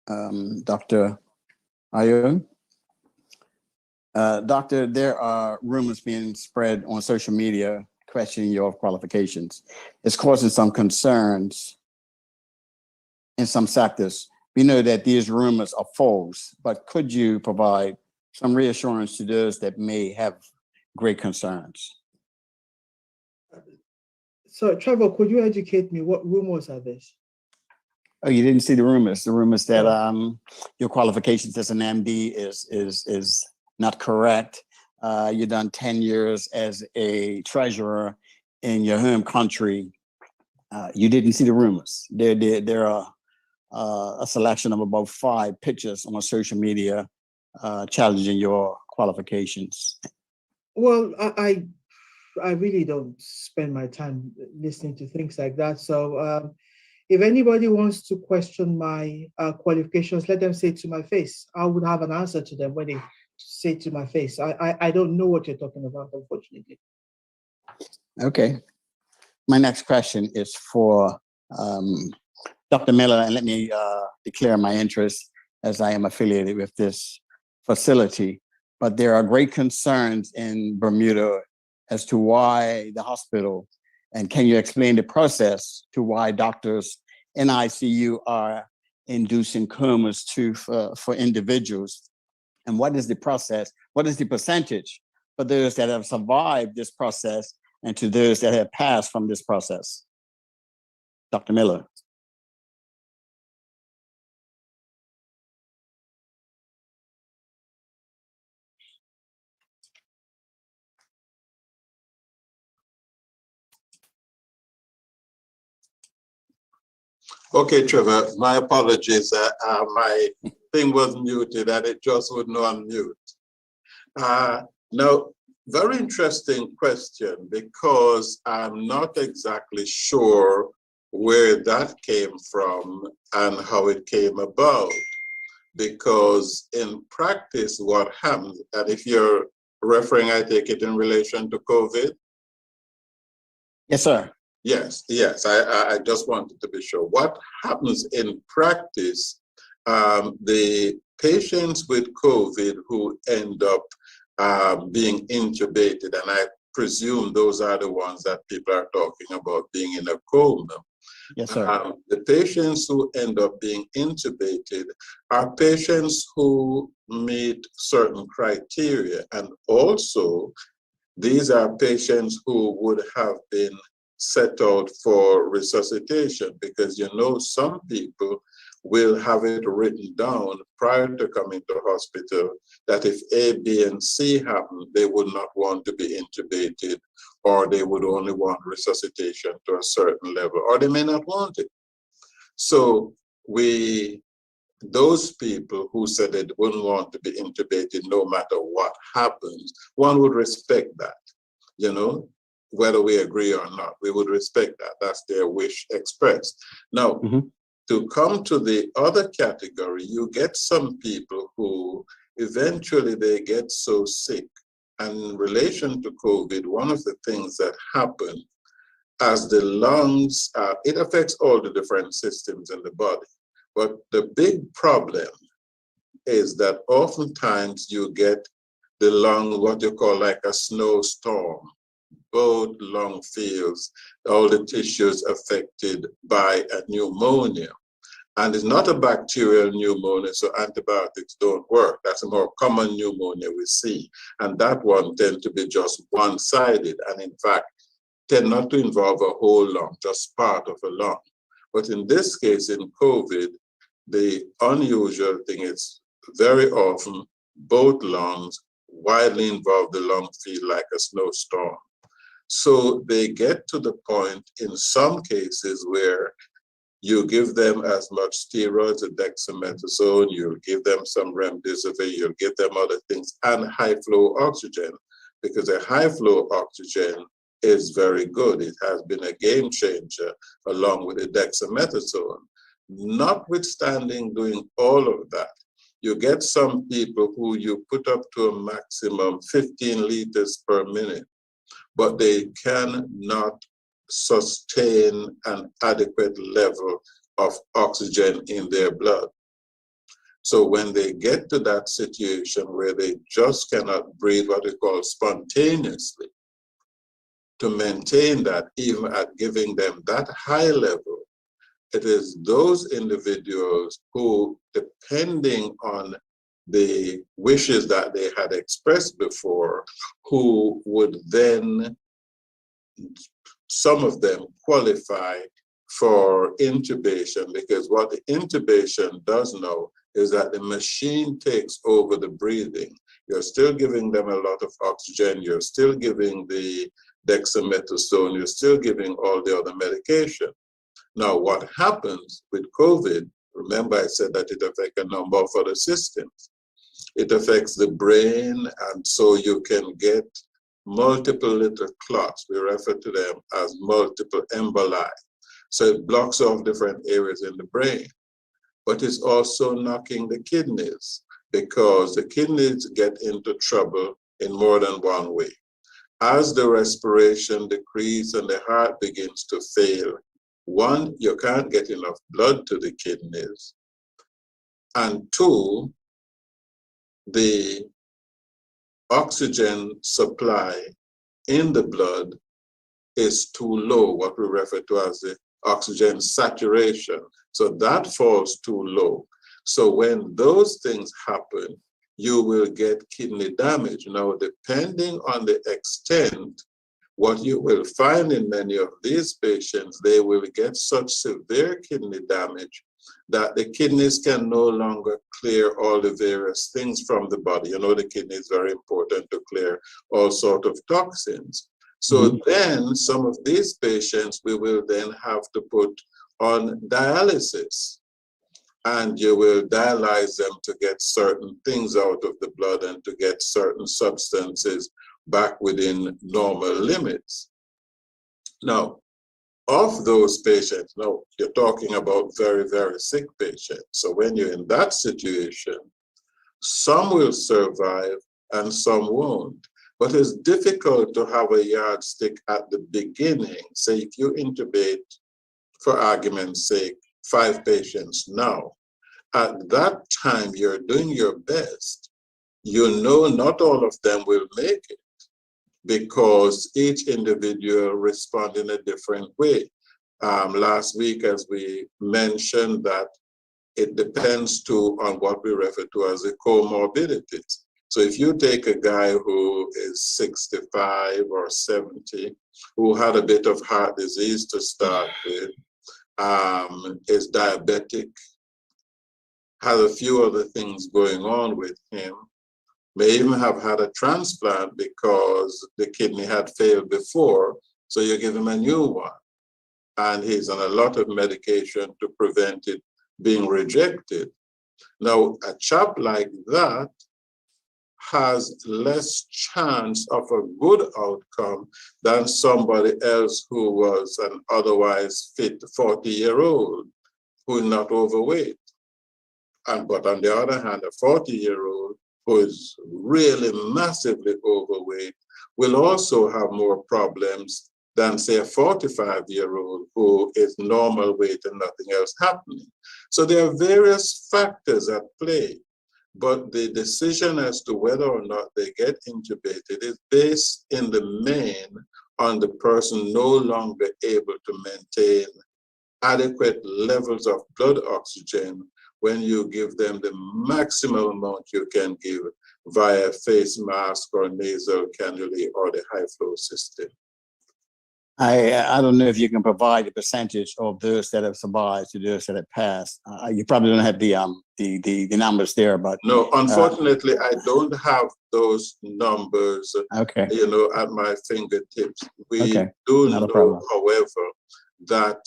Dr. Ayo. Doctor, there are rumors being spread on social media questioning your qualifications. It's causing some concerns in some sectors. We know that these rumors are false, but could you provide some reassurance to those that may have great concerns? So, Trevor, could you educate me? What rumors are these? Oh, you didn't see the rumors? The rumors that your qualifications as an MD is not correct. You've done 10 years as a treasurer in your home country. You didn't see the rumors. There are a selection of about 5 pictures on social media challenging your qualifications. Well, I really don't spend my time listening to things like that. So if anybody wants to question my qualifications, let them say it to my face. I would have an answer to them when they say it to my face. I don't know what you're talking about, unfortunately. Okay. My next question is for Dr. Miller, and let me declare my interest as I am affiliated with this facility. But there are great concerns in Bermuda as to why the hospital, and can you explain the process to why doctors in ICU are inducing comas for individuals And what is the process? What is the percentage for those that have survived this process and to those that have passed from this process? Dr. Miller. Okay, Trevor, my apologies. My thing was muted and it just wouldn't unmute. Now, very interesting question, because I'm not exactly sure where that came from and how it came about. Because in practice, what happens, and if you're referring, I take it in relation to COVID? Yes, sir. Yes, I just wanted to be sure. What happens in practice, the patients with COVID who end up being intubated, and I presume those are the ones that people are talking about being in a coma. Yes, sir. The patients who end up being intubated are patients who meet certain criteria, and also these are patients who would have been set out for resuscitation, because some people will have it written down prior to coming to hospital that if A, B, and C happen, they would not want to be intubated, or they would only want resuscitation to a certain level, or they may not want it. So those people who said they wouldn't want to be intubated no matter what happens, one would respect that, whether we agree or not, we would respect that. That's their wish expressed. Now, to come to the other category, you get some people who eventually they get so sick. And in relation to COVID, one of the things that happen as the lungs, it affects all the different systems in the body. But the big problem is that oftentimes you get the lung, what you call like a snowstorm. Both lung fields, all the tissues affected by a pneumonia. And it's not a bacterial pneumonia, so antibiotics don't work. That's a more common pneumonia we see. And that one tends to be just one-sided, and in fact, tend not to involve a whole lung, just part of a lung. But in this case, in COVID, the unusual thing is very often both lungs widely involve the lung field like a snowstorm. So they get to the point in some cases where you give them as much steroids, dexamethasone, you'll give them some remdesivir, you'll give them other things, and high flow oxygen, because a high flow oxygen is very good. It has been a game changer along with the dexamethasone. Notwithstanding doing all of that, you get some people who you put up to a maximum 15 liters per minute, but they cannot sustain an adequate level of oxygen in their blood. So when they get to that situation where they just cannot breathe what we call spontaneously, to maintain that, even at giving them that high level, it is those individuals who, depending on the wishes that they had expressed before, who would then, some of them qualify for intubation, because what the intubation does now is that the machine takes over the breathing. You're still giving them a lot of oxygen, you're still giving the dexamethasone, you're still giving all the other medication. Now, what happens with COVID, remember I said that it affects a number of other systems. It affects the brain, and so you can get multiple little clots. We refer to them as multiple emboli. So it blocks off different areas in the brain. But it's also knocking the kidneys, because the kidneys get into trouble in more than one way. As the respiration decreases and the heart begins to fail, one, you can't get enough blood to the kidneys. And two, the oxygen supply in the blood is too low, what we refer to as the oxygen saturation. So that falls too low. So when those things happen, you will get kidney damage. Now, depending on the extent, what you will find in many of these patients, they will get such severe kidney damage that the kidneys can no longer clear all the various things from the body. You know, the kidney is very important to clear all sorts of toxins. So then some of these patients, we will then have to put on dialysis. And you will dialyze them to get certain things out of the blood and to get certain substances back within normal limits. Now, of those patients, now you're talking about very, very sick patients. So when you're in that situation, some will survive and some won't. But it's difficult to have a yardstick at the beginning. Say if you intubate, for argument's sake, 5 patients now, at that time you're doing your best. You know not all of them will make it because each individual responds in a different way. Last week, as we mentioned, that it depends too on what we refer to as the comorbidities. So if you take a guy who is 65 or 70, who had a bit of heart disease to start with, is diabetic, has a few other things going on with him, may even have had a transplant because the kidney had failed before, so you give him a new one. And he's on a lot of medication to prevent it being rejected. Now, a chap like that has less chance of a good outcome than somebody else who was an otherwise fit 40-year-old who is not overweight. But on the other hand, a 40-year-old who is really massively overweight will also have more problems than, say, a 45-year-old who is normal weight and nothing else happening. So there are various factors at play, but the decision as to whether or not they get intubated is based in the main on the person no longer able to maintain adequate levels of blood oxygen when you give them the maximum amount you can give via face mask or nasal cannula or the high flow system. I don't know if you can provide the percentage of those that have survived to those that have passed. You probably don't have the numbers there, but no, unfortunately, I don't have those numbers. Okay. You know, at my fingertips. We Okay. do Not a know, problem. however, that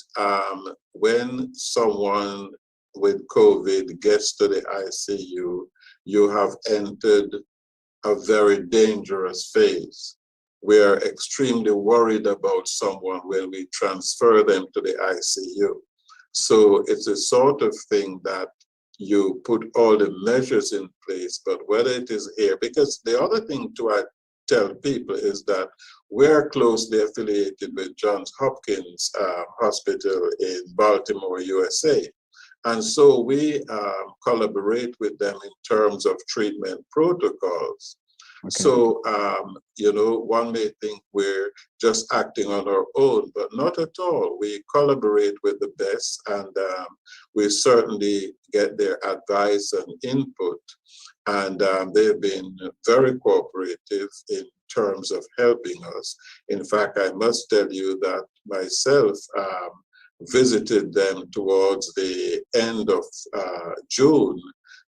when someone with COVID gets to the ICU, you have entered a very dangerous phase. We're extremely worried about someone when we transfer them to the ICU. So it's a sort of thing that you put all the measures in place, but whether it is here, because the other thing I tell people is that we're closely affiliated with Johns Hopkins Hospital in Baltimore, USA. And so we collaborate with them in terms of treatment protocols. Okay. So, you know, one may think we're just acting on our own, but not at all. We collaborate with the best, and we certainly get their advice and input. And they've been very cooperative in terms of helping us. In fact, I must tell you that myself visited them towards the end of June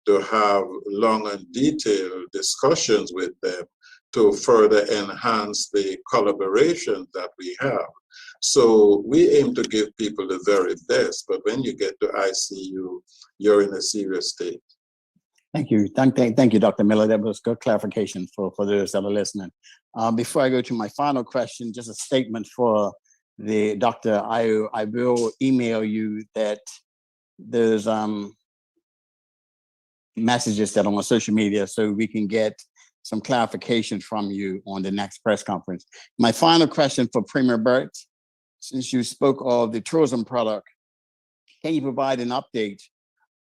to have long and detailed discussions with them to further enhance the collaboration that we have. So we aim to give people the very best, but when you get to ICU, you're in a serious state. Thank you. Thank you, Dr. Miller. That was good clarification for those that are listening. Before I go to my final question, just a statement for the doctor. I will email you that there's messages that are on social media so we can get some clarification from you on the next press conference. My final question for Premier Burt, since you spoke of the tourism product, can you provide an update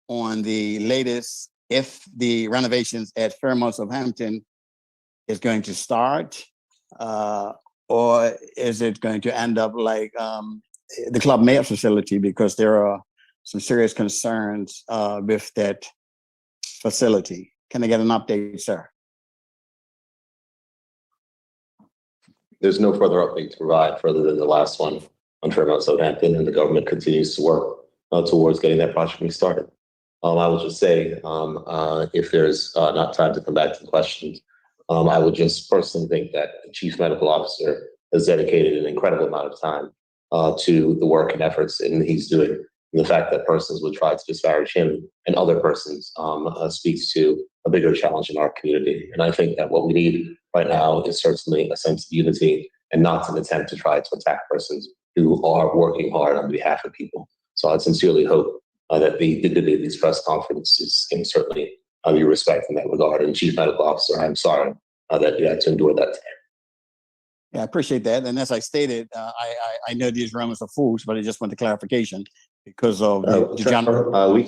on the latest, if the renovations at Fairmont of Hampton is going to start, or is it going to end up like the Club Med facility, because there are some serious concerns with that facility? Can I get an update, sir? There's no further update to provide further than the last one on Fairmount Southampton, and the government continues to work towards getting that project restarted. I will just say, if there's not time to come back to the questions, I would just personally think that the chief medical officer has dedicated an incredible amount of time to the work and efforts and he's doing. And the fact that persons would try to disparage him and other persons speaks to a bigger challenge in our community. And I think that what we need right now is certainly a sense of unity and not an attempt to try to attack persons who are working hard on behalf of people. So I sincerely hope that the dignity of these press conferences can certainly be respected in that regard. And Chief Medical Officer, I'm sorry that you had to endure that today. Yeah, I appreciate that. And as I stated, I know these rumors are false, but I just want the clarification because of the general. We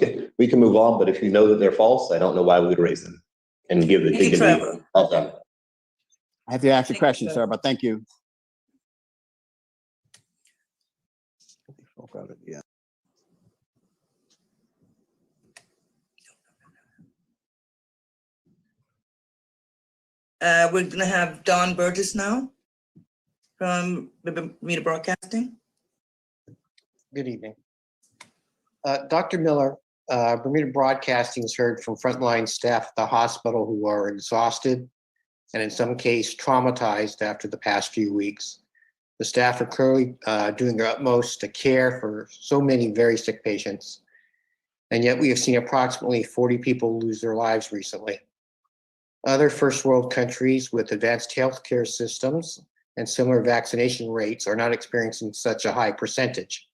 can move on, but if you know that they're false, I don't know why we would raise them and give the dignity of them. I have to ask a question, sir, but thank you. Yeah. We're gonna have Don Burgess now from Bermuda Broadcasting. Good evening. Dr. Miller, Bermuda Broadcasting has heard from frontline staff at the hospital who are exhausted and in some case traumatized after the past few weeks. The staff are clearly doing their utmost to care for so many very sick patients. And yet we have seen approximately 40 people lose their lives recently. Other first world countries with advanced healthcare systems and similar vaccination rates are not experiencing such a high percentage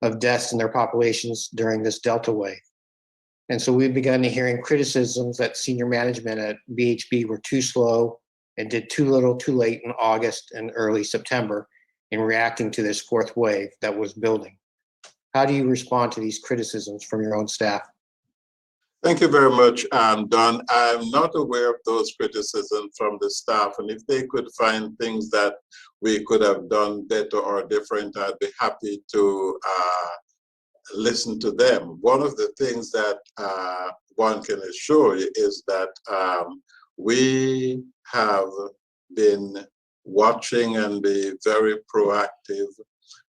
of deaths in their populations during this Delta wave. And so we've begun hearing criticisms that senior management at BHB were too slow and did too little too late in August and early September in reacting to this fourth wave that was building. How do you respond to these criticisms from your own staff? Thank you very much, Don. I'm not aware of those criticisms from the staff, and if they could find things that we could have done better or different, I'd be happy to listen to them. One of the things that one can assure you is that we have been watching and be very proactive.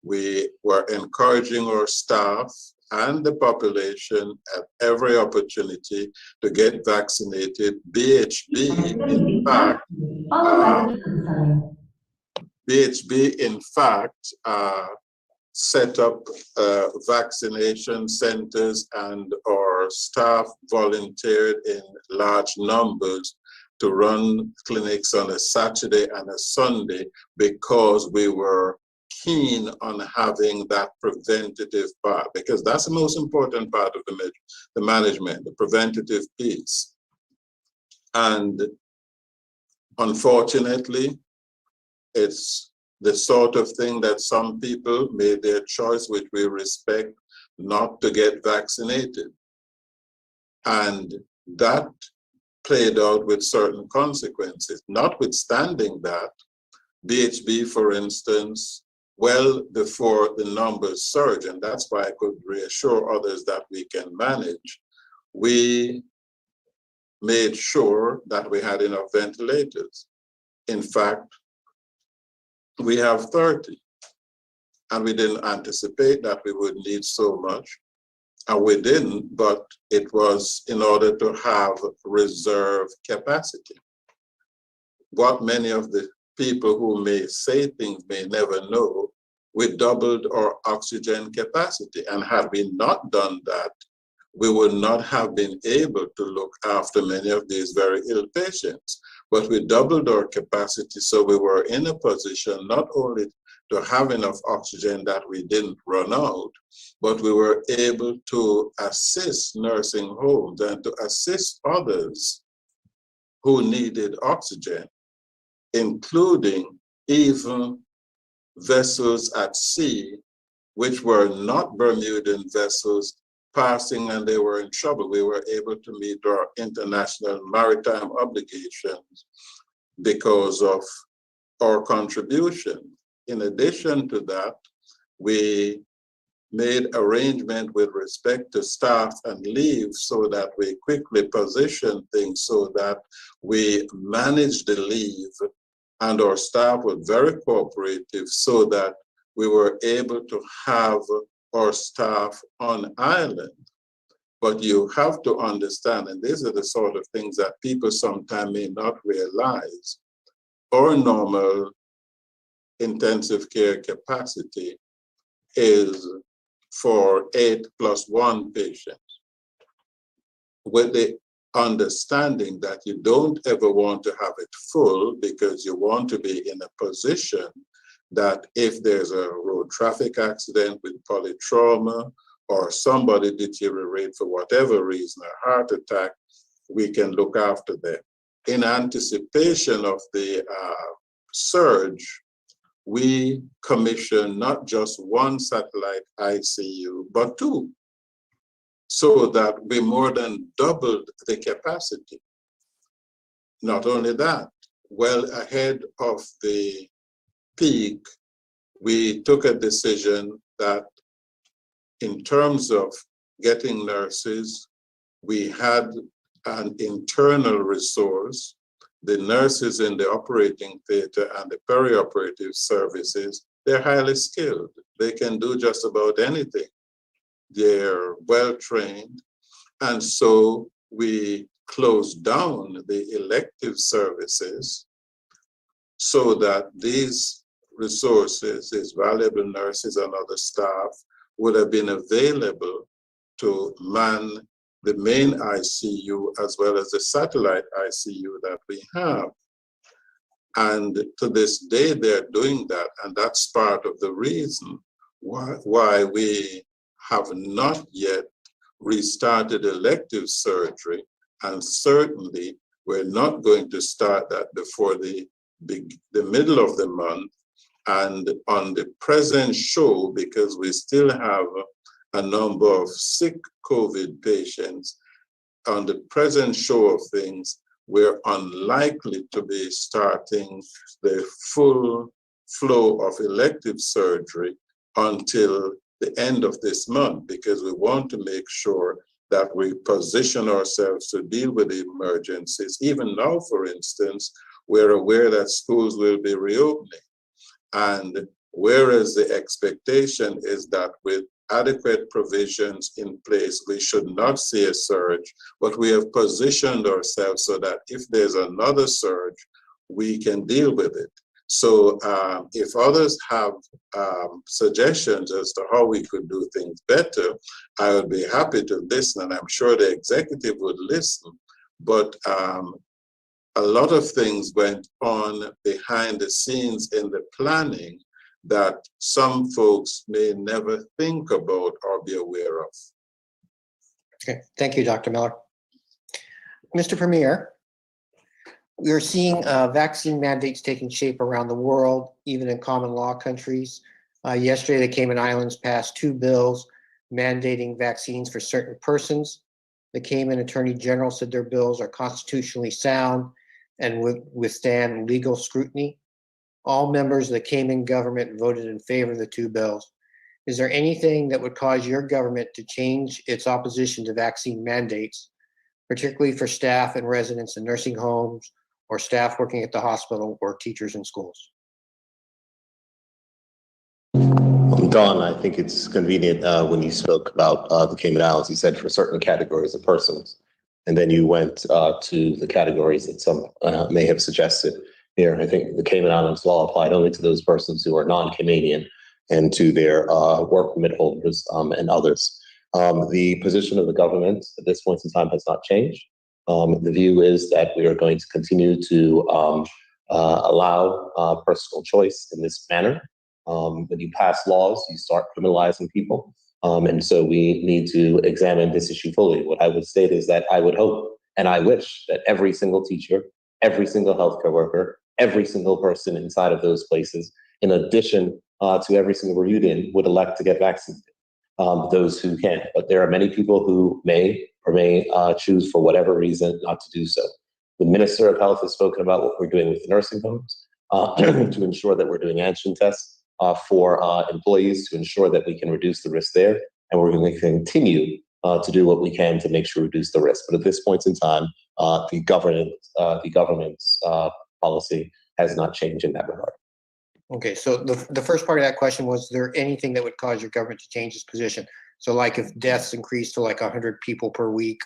We were encouraging our staff and the population at every opportunity to get vaccinated. BHB, in fact, set up vaccination centers, and our staff volunteered in large numbers to run clinics on a Saturday and a Sunday because we were keen on having that preventative part, because that's the most important part of the management, the preventative piece. And unfortunately, it's the sort of thing that some people made their choice, which we respect, not to get vaccinated. And that played out with certain consequences. Notwithstanding that, BHB, for instance, well before the numbers surge, and that's why I could reassure others that we can manage, we made sure that we had enough ventilators. In fact, we have 30, and we didn't anticipate that we would need so much, and we didn't, but it was in order to have reserve capacity. What many of the people who may say things may never know, we doubled our oxygen capacity. And had we not done that, we would not have been able to look after many of these very ill patients. But we doubled our capacity, so we were in a position not only to have enough oxygen that we didn't run out, but we were able to assist nursing homes and to assist others who needed oxygen, including even vessels at sea, which were not Bermudan vessels passing and they were in trouble. We were able to meet our international maritime obligations because of our contribution. In addition to that, we made arrangement with respect to staff and leave so that we quickly position things so that we managed the leave, and our staff were very cooperative so that we were able to have our staff on island. But you have to understand, and these are the sort of things that people sometimes may not realize, our normal intensive care capacity is for 8+1 patients, with the understanding that you don't ever want to have it full because you want to be in a position that if there's a road traffic accident with polytrauma or somebody deteriorate for whatever reason, a heart attack, we can look after them. In anticipation of the surge, we commissioned not just one satellite ICU, but 2, so that we more than doubled the capacity. Not only that, well ahead of the peak, we took a decision that in terms of getting nurses, we had an internal resource. The nurses in the operating theater and the perioperative services, they're highly skilled. They can do just about anything. They're well-trained. And so we closed down the elective services so that these resources, these valuable nurses and other staff, would have been available to man the main ICU as well as the satellite ICU that we have. And to this day, they're doing that. And that's part of the reason why we have not yet restarted elective surgery. And certainly, we're not going to start that before the middle of the month. And on the present show, because we still have a number of sick COVID patients, on the present show of things, we're unlikely to be starting the full flow of elective surgery until the end of this month, because we want to make sure that we position ourselves to deal with the emergencies. Even now, for instance, we're aware that schools will be reopening. And whereas the expectation is that with adequate provisions in place, we should not see a surge, but we have positioned ourselves so that if there's another surge, we can deal with it. So if others have suggestions as to how we could do things better, I would be happy to listen, and I'm sure the executive would listen. But a lot of things went on behind the scenes in the planning that some folks may never think about or be aware of. Okay, thank you, Dr. Miller. Mr. Premier, we are seeing vaccine mandates taking shape around the world, even in common law countries. Yesterday, the Cayman Islands passed 2 bills mandating vaccines for certain persons. The Cayman Attorney General said their bills are constitutionally sound and would withstand legal scrutiny. All members of the Cayman government voted in favor of the 2 bills. Is there anything that would cause your government to change its opposition to vaccine mandates, particularly for staff and residents in nursing homes or staff working at the hospital or teachers in schools? Don, I think it's convenient when you spoke about the Cayman Islands, you said for certain categories of persons, and then you went to the categories that some may have suggested here. I think the Cayman Islands law applied only to those persons who are non-Caymanian and to their work permit holders and others. The position of the government at this point in time has not changed. The view is that we are going to continue to allow personal choice in this manner. When you pass laws, you start criminalizing people. And so we need to examine this issue fully. What I would state is that I would hope and I wish that every single teacher, every single healthcare worker, every single person inside of those places, in addition to every single union, would elect to get vaccinated, those who can. But there are many people who may or may choose for whatever reason not to do so. The Minister of Health has spoken about what we're doing with the nursing homes to ensure that we're doing antigen tests for employees to ensure that we can reduce the risk there. And we're going to continue to do what we can to make sure we reduce the risk. But at this point in time, the government's policy has not changed in that regard. Okay, so the first part of that question was there anything that would cause your government to change its position? So like if deaths increased to like 100 people per week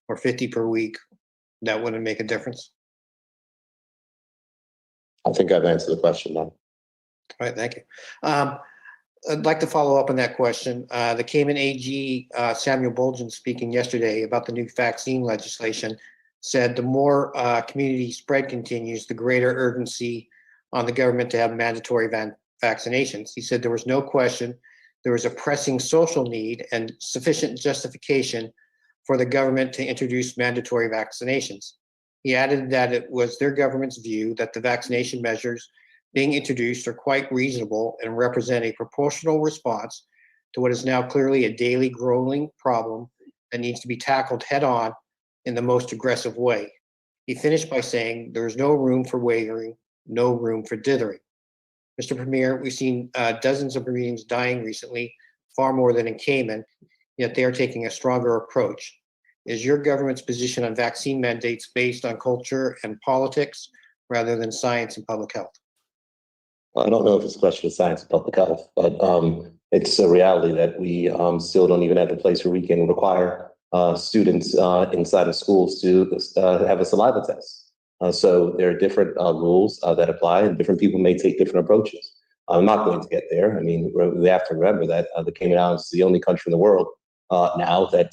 or 50 per week, that wouldn't make a difference? I think I've answered the question now. All right, thank you. I'd like to follow up on that question. The Cayman AG, Samuel Bolgen, speaking yesterday about the new vaccine legislation, said the more community spread continues, the greater urgency on the government to have mandatory vaccinations. He said there was no question there was a pressing social need and sufficient justification for the government to introduce mandatory vaccinations. He added that it was their government's view that the vaccination measures being introduced are quite reasonable and represent a proportional response to what is now clearly a daily growing problem that needs to be tackled head on in the most aggressive way. He finished by saying there's no room for wavering, no room for dithering. Mr. Premier, we've seen dozens of Marines dying recently, far more than in Cayman, yet they are taking a stronger approach. Is your government's position on vaccine mandates based on culture and politics rather than science and public health? I don't know if it's a question of science and public health, but it's a reality that we still don't even have a place where we can require students inside of schools to have a saliva test. So there are different rules that apply, and different people may take different approaches. I'm not going to get there. I mean, we have to remember that the Cayman Islands is the only country in the world now that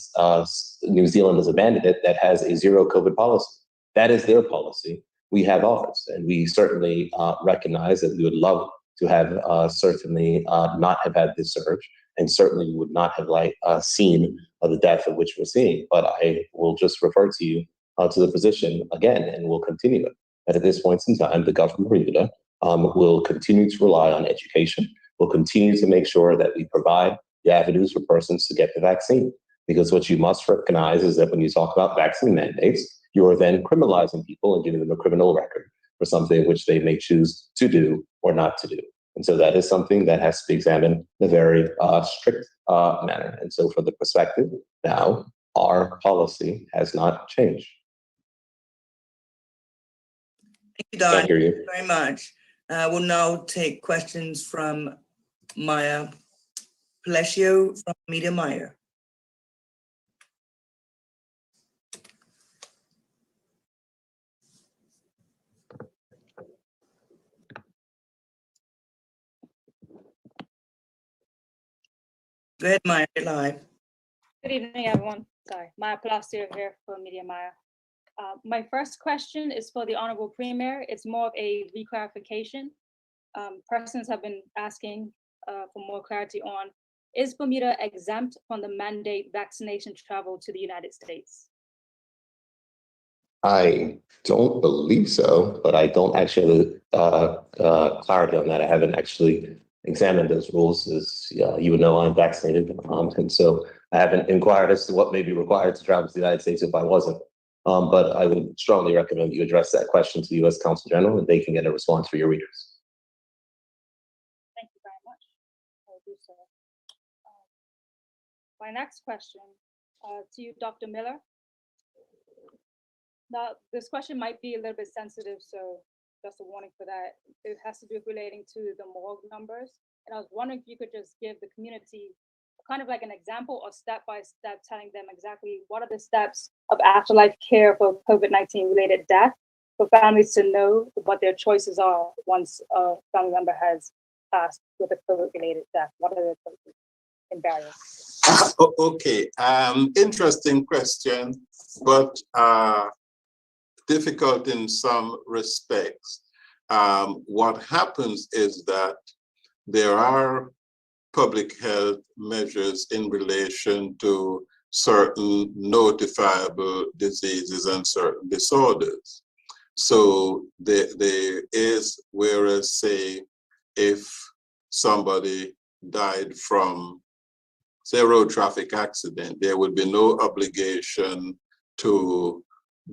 New Zealand has abandoned it that has a zero COVID policy. That is their policy. We have ours, and we certainly recognize that we would love to have certainly not have had this surge, and certainly would not have seen the death of which we're seeing. But I will just refer to you to the position again, and we'll continue it. That at this point in time, the government of Bermuda will continue to rely on education. We'll continue to make sure that we provide the avenues for persons to get the vaccine. Because what you must recognize is that when you talk about vaccine mandates, you are then criminalizing people and giving them a criminal record for something which they may choose to do or not to do. And so that is something that has to be examined in a very strict manner. And so for the perspective, now our policy has not changed. Thank you, Don. I hear you. Very much. We'll now take questions from Maya Palacio from Media Meyer. Go ahead, Maya, you're live. Good evening, everyone. Sorry, Maya Palacio here for Media Maya. My first question is for the Honorable Premier. It's more of a reclarification. Persons have been asking for more clarity on, is Bermuda exempt from the mandate vaccination travel to the United States? I don't believe so, but I don't actually have clarity on that. I haven't actually examined those rules. As you would know, I'm vaccinated, and so I haven't inquired as to what may be required to travel to the United States if I wasn't. But I would strongly recommend you address that question to the U.S. Consul General, and they can get a response for your readers. Thank you very much. I will do so. My next question to you, Dr. Miller. Now, this question might be a little bit sensitive, so just a warning for that. It has to do relating to the morgue numbers. And I was wondering if you could just give the community kind of like an example of step-by-step telling them exactly what are the steps of afterlife care for COVID-19 related death for families to know what their choices are once a family member has passed with a COVID-related death. What are their choices and barriers? Okay, interesting question, but difficult in some respects. What happens is that there are public health measures in relation to certain notifiable diseases and certain disorders. So there is, whereas say, if somebody died from, say, a road traffic accident, there would be no obligation to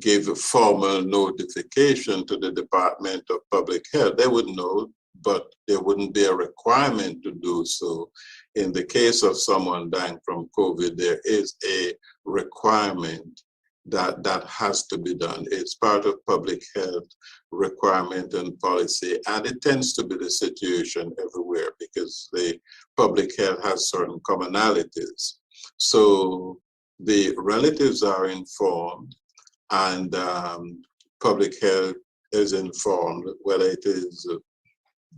give a formal notification to the Department of Public Health. They would know but there wouldn't be a requirement to do so. In the case of someone dying from COVID, there is a requirement that has to be done. It's part of public health requirement and policy, and it tends to be the situation everywhere because the public health has certain commonalities. So the relatives are informed, and public health is informed, whether it is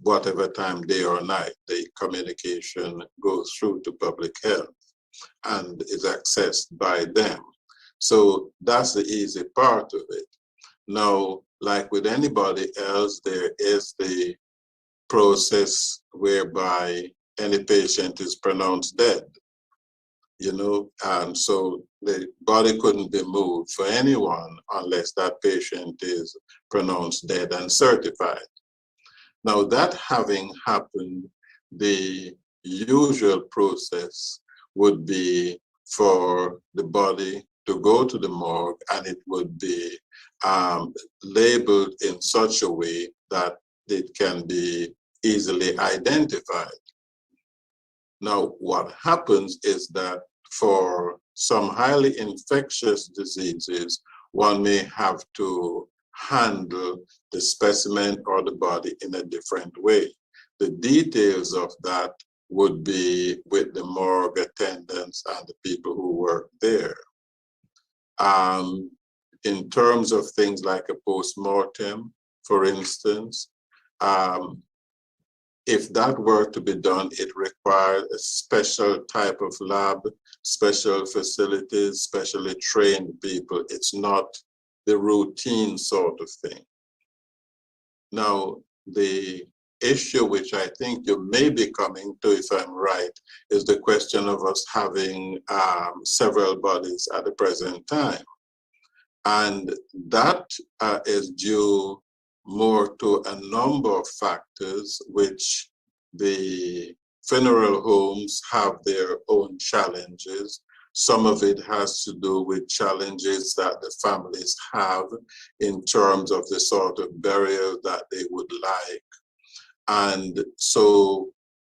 whatever time, day or night, the communication goes through to public health and is accessed by them. So that's the easy part of it. Now, like with anybody else, there is the process whereby any patient is pronounced dead, and so the body couldn't be moved for anyone unless that patient is pronounced dead and certified. Now, that having happened, the usual process would be for the body to go to the morgue, and it would be labeled in such a way that it can be easily identified. Now, what happens is that for some highly infectious diseases, one may have to handle the specimen or the body in a different way. The details of that would be with the morgue attendants and the people who work there. In terms of things like a post-mortem, for instance, if that were to be done, it requires a special type of lab, special facilities, specially trained people. It's not the routine sort of thing. Now, the issue which I think you may be coming to, if I'm right, is the question of us having several bodies at the present time. And that is due more to a number of factors, which the funeral homes have their own challenges. Some of it has to do with challenges that the families have in terms of the sort of burial that they would like. And so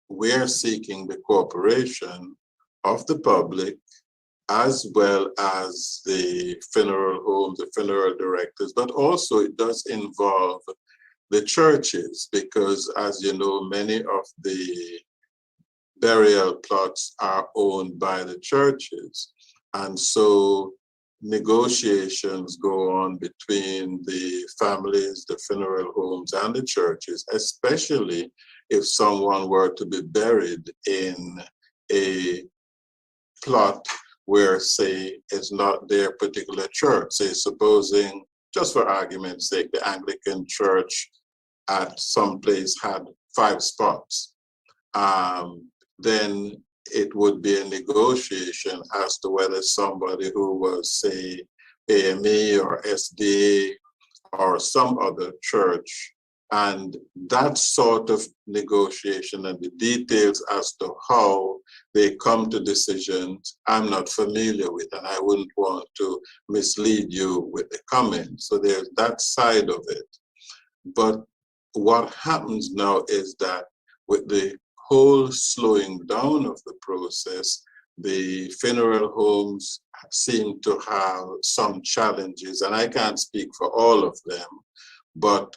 we're seeking the cooperation of the public as well as the funeral homes, the funeral directors, but also it does involve the churches, because as you know, many of the burial plots are owned by the churches. And so negotiations go on between the families, the funeral homes, and the churches, especially if someone were to be buried in a plot where, say, it's not their particular church. Say, supposing, just for argument's sake, the Anglican church at some place had 5 spots, then it would be a negotiation as to whether somebody who was, say, AME or SDA or some other church, and that sort of negotiation and the details as to how they come to decisions, I'm not familiar with, and I wouldn't want to mislead you with the comment. So there's that side of it. But what happens now is that with the whole slowing down of the process, the funeral homes seem to have some challenges, and I can't speak for all of them, but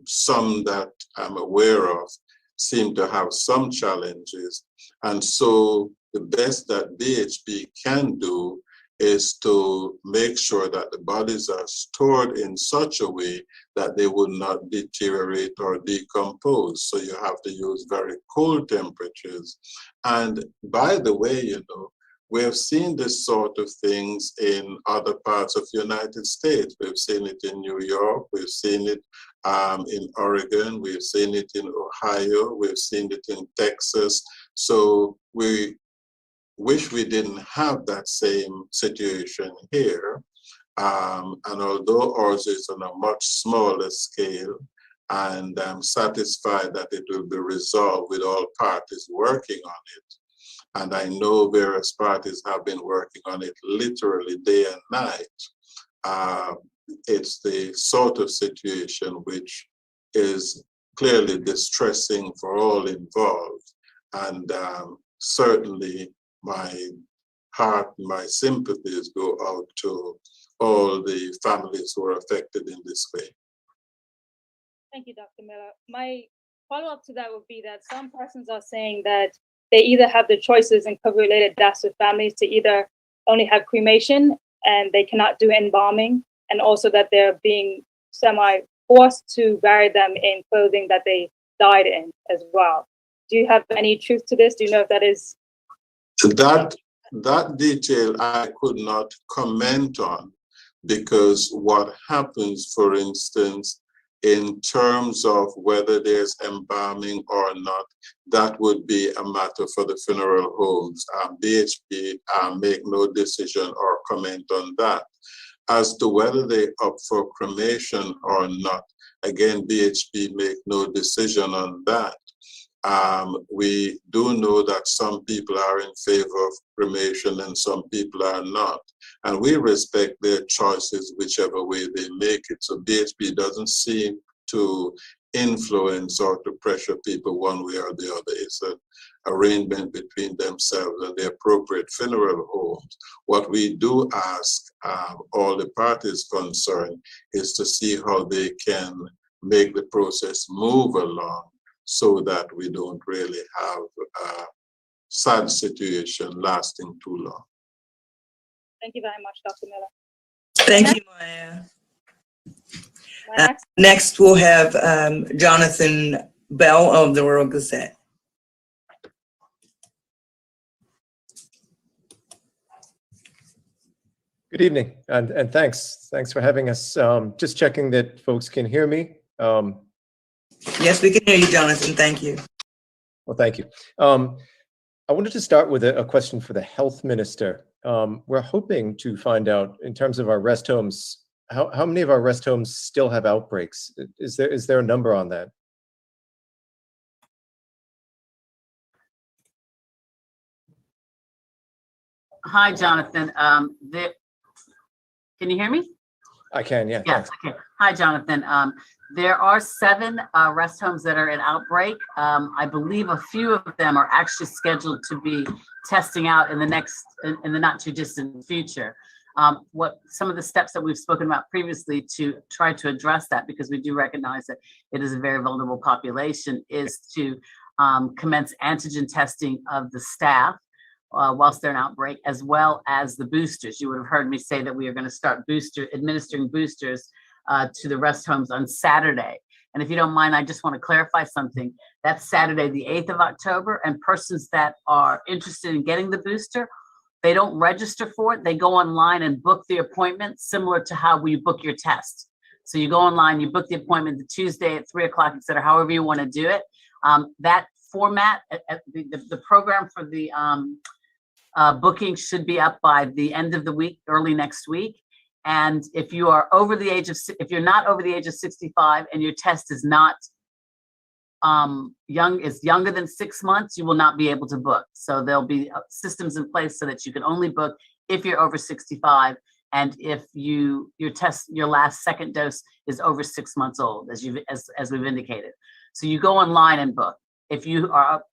some that I'm aware of seem to have some challenges. And so the best that BHP can do is to make sure that the bodies are stored in such a way that they would not deteriorate or decompose. So you have to use very cold temperatures. And by the way, we have seen this sort of things in other parts of the United States. We've seen it in New York, we've seen it in Oregon, we've seen it in Ohio, we've seen it in Texas. So we wish we didn't have that same situation here. And although ours is on a much smaller scale, and I'm satisfied that it will be resolved with all parties working on it. And I know various parties have been working on it literally day and night. It's the sort of situation which is clearly distressing for all involved. And certainly my heart, my sympathies go out to all the families who are affected in this way. Thank you, Dr. Miller. My follow-up to that would be that some persons are saying that they either have the choices in COVID-related deaths with families to either only have cremation and they cannot do embalming, and also that they're being semi-forced to bury them in clothing that they died in as well. Do you have any truth to this? Do you know if that is? That detail I could not comment on, because what happens, for instance, in terms of whether there's embalming or not, that would be a matter for the funeral homes. BHP make no decision or comment on that. As to whether they opt for cremation or not, again, BHP make no decision on that. We do know that some people are in favor of cremation and some people are not. And we respect their choices whichever way they make it. So BHP doesn't seem to influence or to pressure people one way or the other. It's an arrangement between themselves and the appropriate funeral homes. What we do ask all the parties concerned is to see how they can make the process move along, so that we don't really have a sad situation lasting too long. Thank you very much, Dr. Miller. Thank you, Maya. My Next, we'll have Jonathan Bell of the World Gazette. Good evening, and thanks for having us. Just checking that folks can hear me. Yes, we can hear you, Jonathan. Thank you. Well, thank you. I wanted to start with a question for the health minister. We're hoping to find out, in terms of our rest homes, how many of our rest homes still have outbreaks? Is there a number on that? Hi, Jonathan. Can you hear me? I can, yeah. Yes. Thanks. Okay. Hi, Jonathan. There are 7 rest homes that are in outbreak. I believe a few of them are actually scheduled to be testing out in the not too distant future. What some of the steps that we've spoken about previously to try to address that, because we do recognize that it is a very vulnerable population, is to commence antigen testing of the staff whilst they're in outbreak, as well as the boosters. You would have heard me say that we are going to start administering boosters to the rest homes on Saturday. And if you don't mind, I just want to clarify something. That's Saturday, the 8th of October, and persons that are interested in getting the booster, they don't register for it. They go online and book the appointment, similar to how we book your test. So you go online, you book the appointment the Tuesday at 3 o'clock, et cetera, however you want to do it. That format, the program for the booking should be up by the end of the week, early next week. And if you are over the age of, if you're not over the age of 65 and your test is not younger than 6 months, you will not be able to book. So there'll be systems in place so that you can only book if you're over 65 and if your last second dose is over 6 months old, as we've indicated. So you go online and book. If you aren't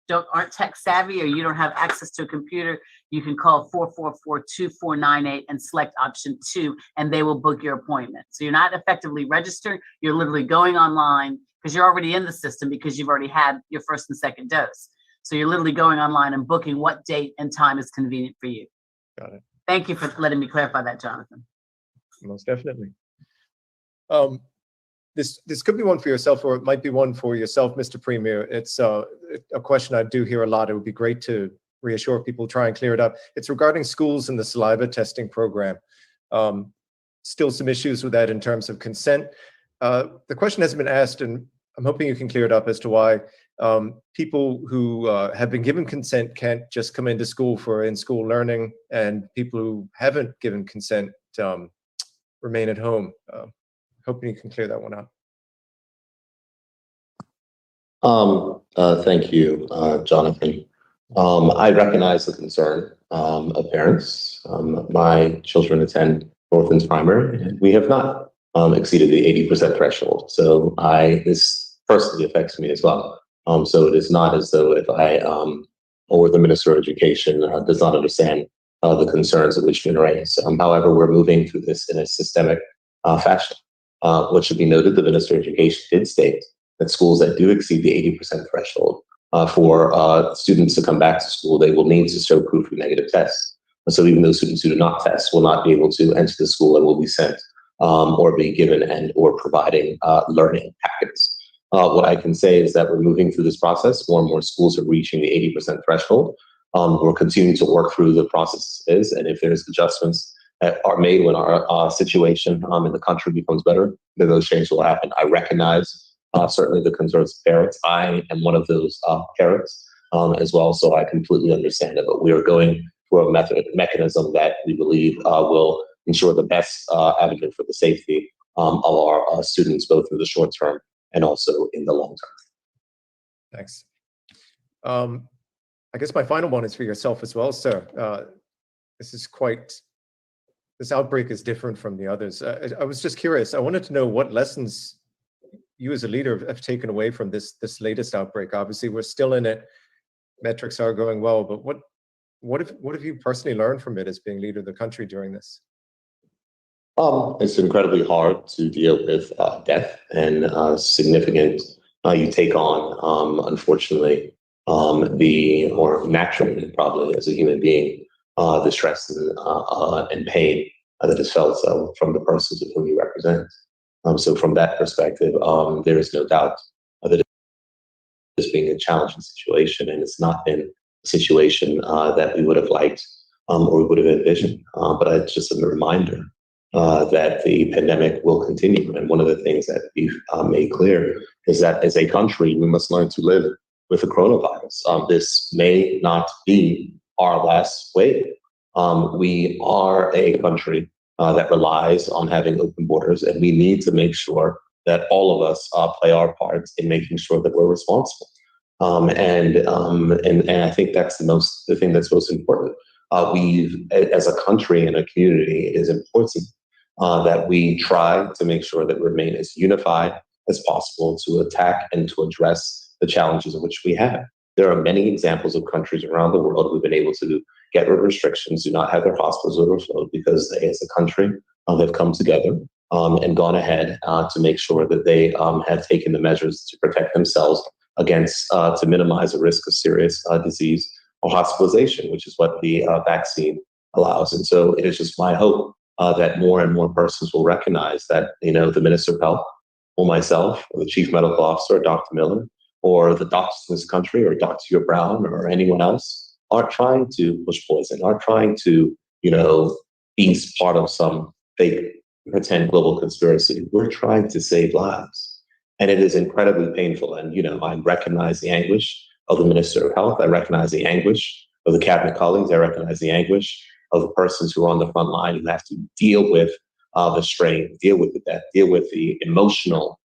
tech savvy or you don't have access to a computer, you can call 444-2498 and select option 2, and they will book your appointment. So you're not effectively registered. You're literally going online because you're already in the system because you've already had your first and second dose. So you're literally going online and booking what date and time is convenient for you. Got it. Thank you for letting me clarify that, Jonathan. Most definitely. This could be one for yourself, or it might be one for yourself, Mr. Premier. It's a question I do hear a lot. It would be great to reassure people, try and clear it up. It's regarding schools and the saliva testing program. Still some issues with that in terms of consent. The question hasn't been asked, and I'm hoping you can clear it up as to why people who have been given consent can't just come into school for in-school learning, and people who haven't given consent remain at home. Hoping you can clear that one up. Thank you, Jonathan. I recognize the concern of parents. My children attend Northlands Primary, and we have not exceeded the 80% threshold. So this personally affects me as well. So it is not as though if I or the Minister of Education does not understand the concerns that which been raised. However, we're moving through this in a systemic fashion. What should be noted, the Minister of Education did state that schools that do exceed the 80% threshold for students to come back to school, they will need to show proof of negative tests. So even those students who do not test will not be able to enter the school and will be sent or be given and or providing learning packets. What I can say is that we're moving through this process. More and more schools are reaching the 80% threshold. We're continuing to work through the process and if there's adjustments that are made when our situation in the country becomes better, then those changes will happen. I recognize certainly the concerns of parents. I am one of those parents as well, so I completely understand it. But we are going through a mechanism that we believe will ensure the best avenue for the safety of our students, both in the short term and also in the long term. Thanks. I guess my final one is for yourself as well, sir. This outbreak is different from the others. I was just curious. I wanted to know what lessons you as a leader have taken away from this latest outbreak. Obviously, we're still in it. Metrics are going well, but what have you personally learned from it as being leader of the country during this? It's incredibly hard to deal with death and significant. You take on, unfortunately, or naturally, probably as a human being, the stress and pain that is felt from the persons of whom you represent. So from that perspective, there is no doubt that it's being a challenging situation, and it's not been a situation that we would have liked or we would have envisioned. But it's just a reminder that the pandemic will continue. And one of the things that we've made clear is that as a country, we must learn to live with the coronavirus. This may not be our last wave. We are a country that relies on having open borders, and we need to make sure that all of us play our parts in making sure that we're responsible. And I think that's the thing that's most important. As a country and a community, it is important that we try to make sure that we remain as unified as possible to attack and to address the challenges in which we have. There are many examples of countries around the world who've been able to get rid of restrictions, do not have their hospitals overflowed because they, as a country, have come together and gone ahead to make sure that they have taken the measures to protect themselves against, to minimize the risk of serious disease or hospitalization, which is what the vaccine allows. And so it is just my hope that more and more persons will recognize that, the Minister of Health or myself or the Chief Medical Officer, Dr. Miller, or the doctors in this country or Dr. Brown or anyone else aren't trying to push poison, aren't trying to, be part of some fake pretend global conspiracy. We're trying to save lives. And it is incredibly painful. And, I recognize the anguish of the Minister of Health. I recognize the anguish of the cabinet colleagues. I recognize the anguish of the persons who are on the front line who have to deal with the strain, deal with the death, deal with the emotional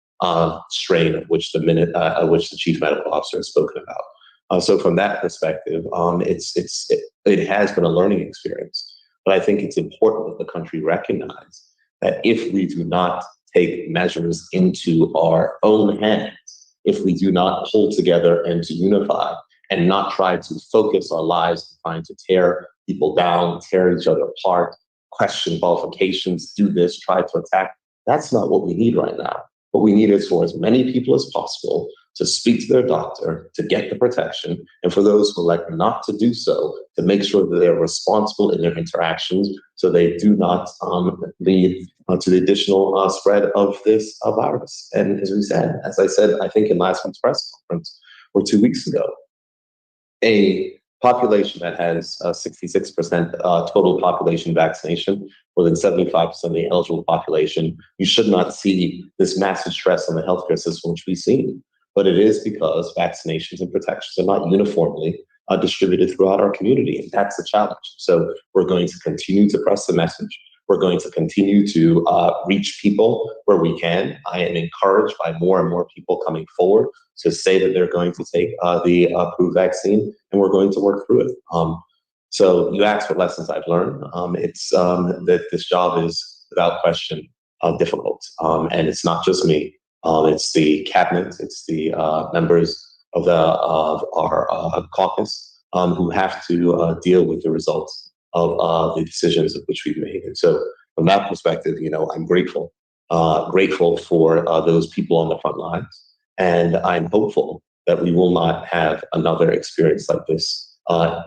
strain of which the Chief Medical Officer has spoken about. So from that perspective, it has been a learning experience. But I think it's important that the country recognize that if we do not take measures into our own hands, if we do not pull together and to unify and not try to focus our lives trying to tear people down, tear each other apart, question qualifications, do this, try to attack, that's not what we need right now. What we need is for as many people as possible to speak to their doctor, to get the protection, and for those who elect not to do so, to make sure that they're responsible in their interactions so they do not lead to the additional spread of this virus. And as I said, I think in last week's press conference or 2 weeks ago, a population that has 66% total population vaccination, more than 75% of the eligible population, you should not see this massive stress on the healthcare system, which we've seen. But it is because vaccinations and protections are not uniformly distributed throughout our community. And that's the challenge. So we're going to continue to press the message. We're going to continue to reach people where we can. I am encouraged by more and more people coming forward to say that they're going to take the approved vaccine, and we're going to work through it. So you asked what lessons I've learned. It's that this job is, without question, difficult. And it's not just me. It's the cabinet, it's the members of our caucus who have to deal with the results of the decisions of which we've made. And so from that perspective, I'm grateful for those people on the front lines. And I'm hopeful that we will not have another experience like this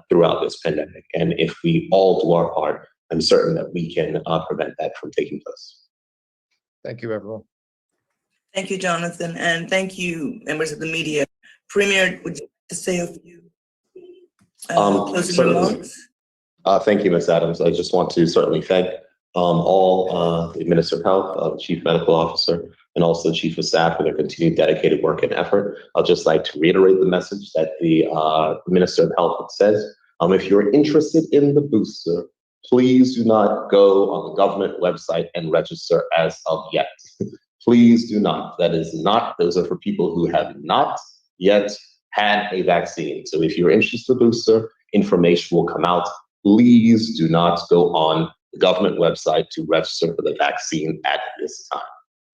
throughout this pandemic. And if we all do our part, I'm certain that we can prevent that from taking place. Thank you, everyone. Thank you, Jonathan, and thank you, members of the media. Premier, would you like to say a few closing certainly. remarks? Thank you, Ms. Adams. I just want to certainly thank all the Minister of Health, the Chief Medical Officer, and also the Chief of Staff for their continued dedicated work and effort. I'd just like to reiterate the message that the Minister of Health says. If you're interested in the booster, please do not go on the government website and register as of yet. Please do not. Those are for people who have not yet had a vaccine. So if you're interested in the booster, information will come out. Please do not go on the government website to register for the vaccine at this time.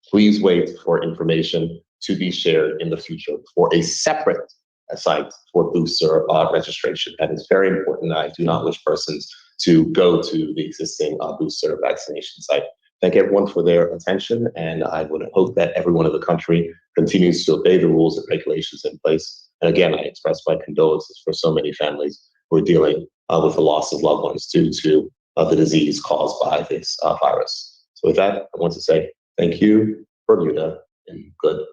Please wait for information to be shared in the future for a separate site for booster registration. That is very important. I do not wish persons to go to the existing booster vaccination site. Thank everyone for their attention, and I would hope that everyone in the country continues to obey the rules and regulations in place. And again, I express my condolences for so many families who are dealing with the loss of loved ones due to the disease caused by this virus. So with that, I want to say thank you, Bermuda, and good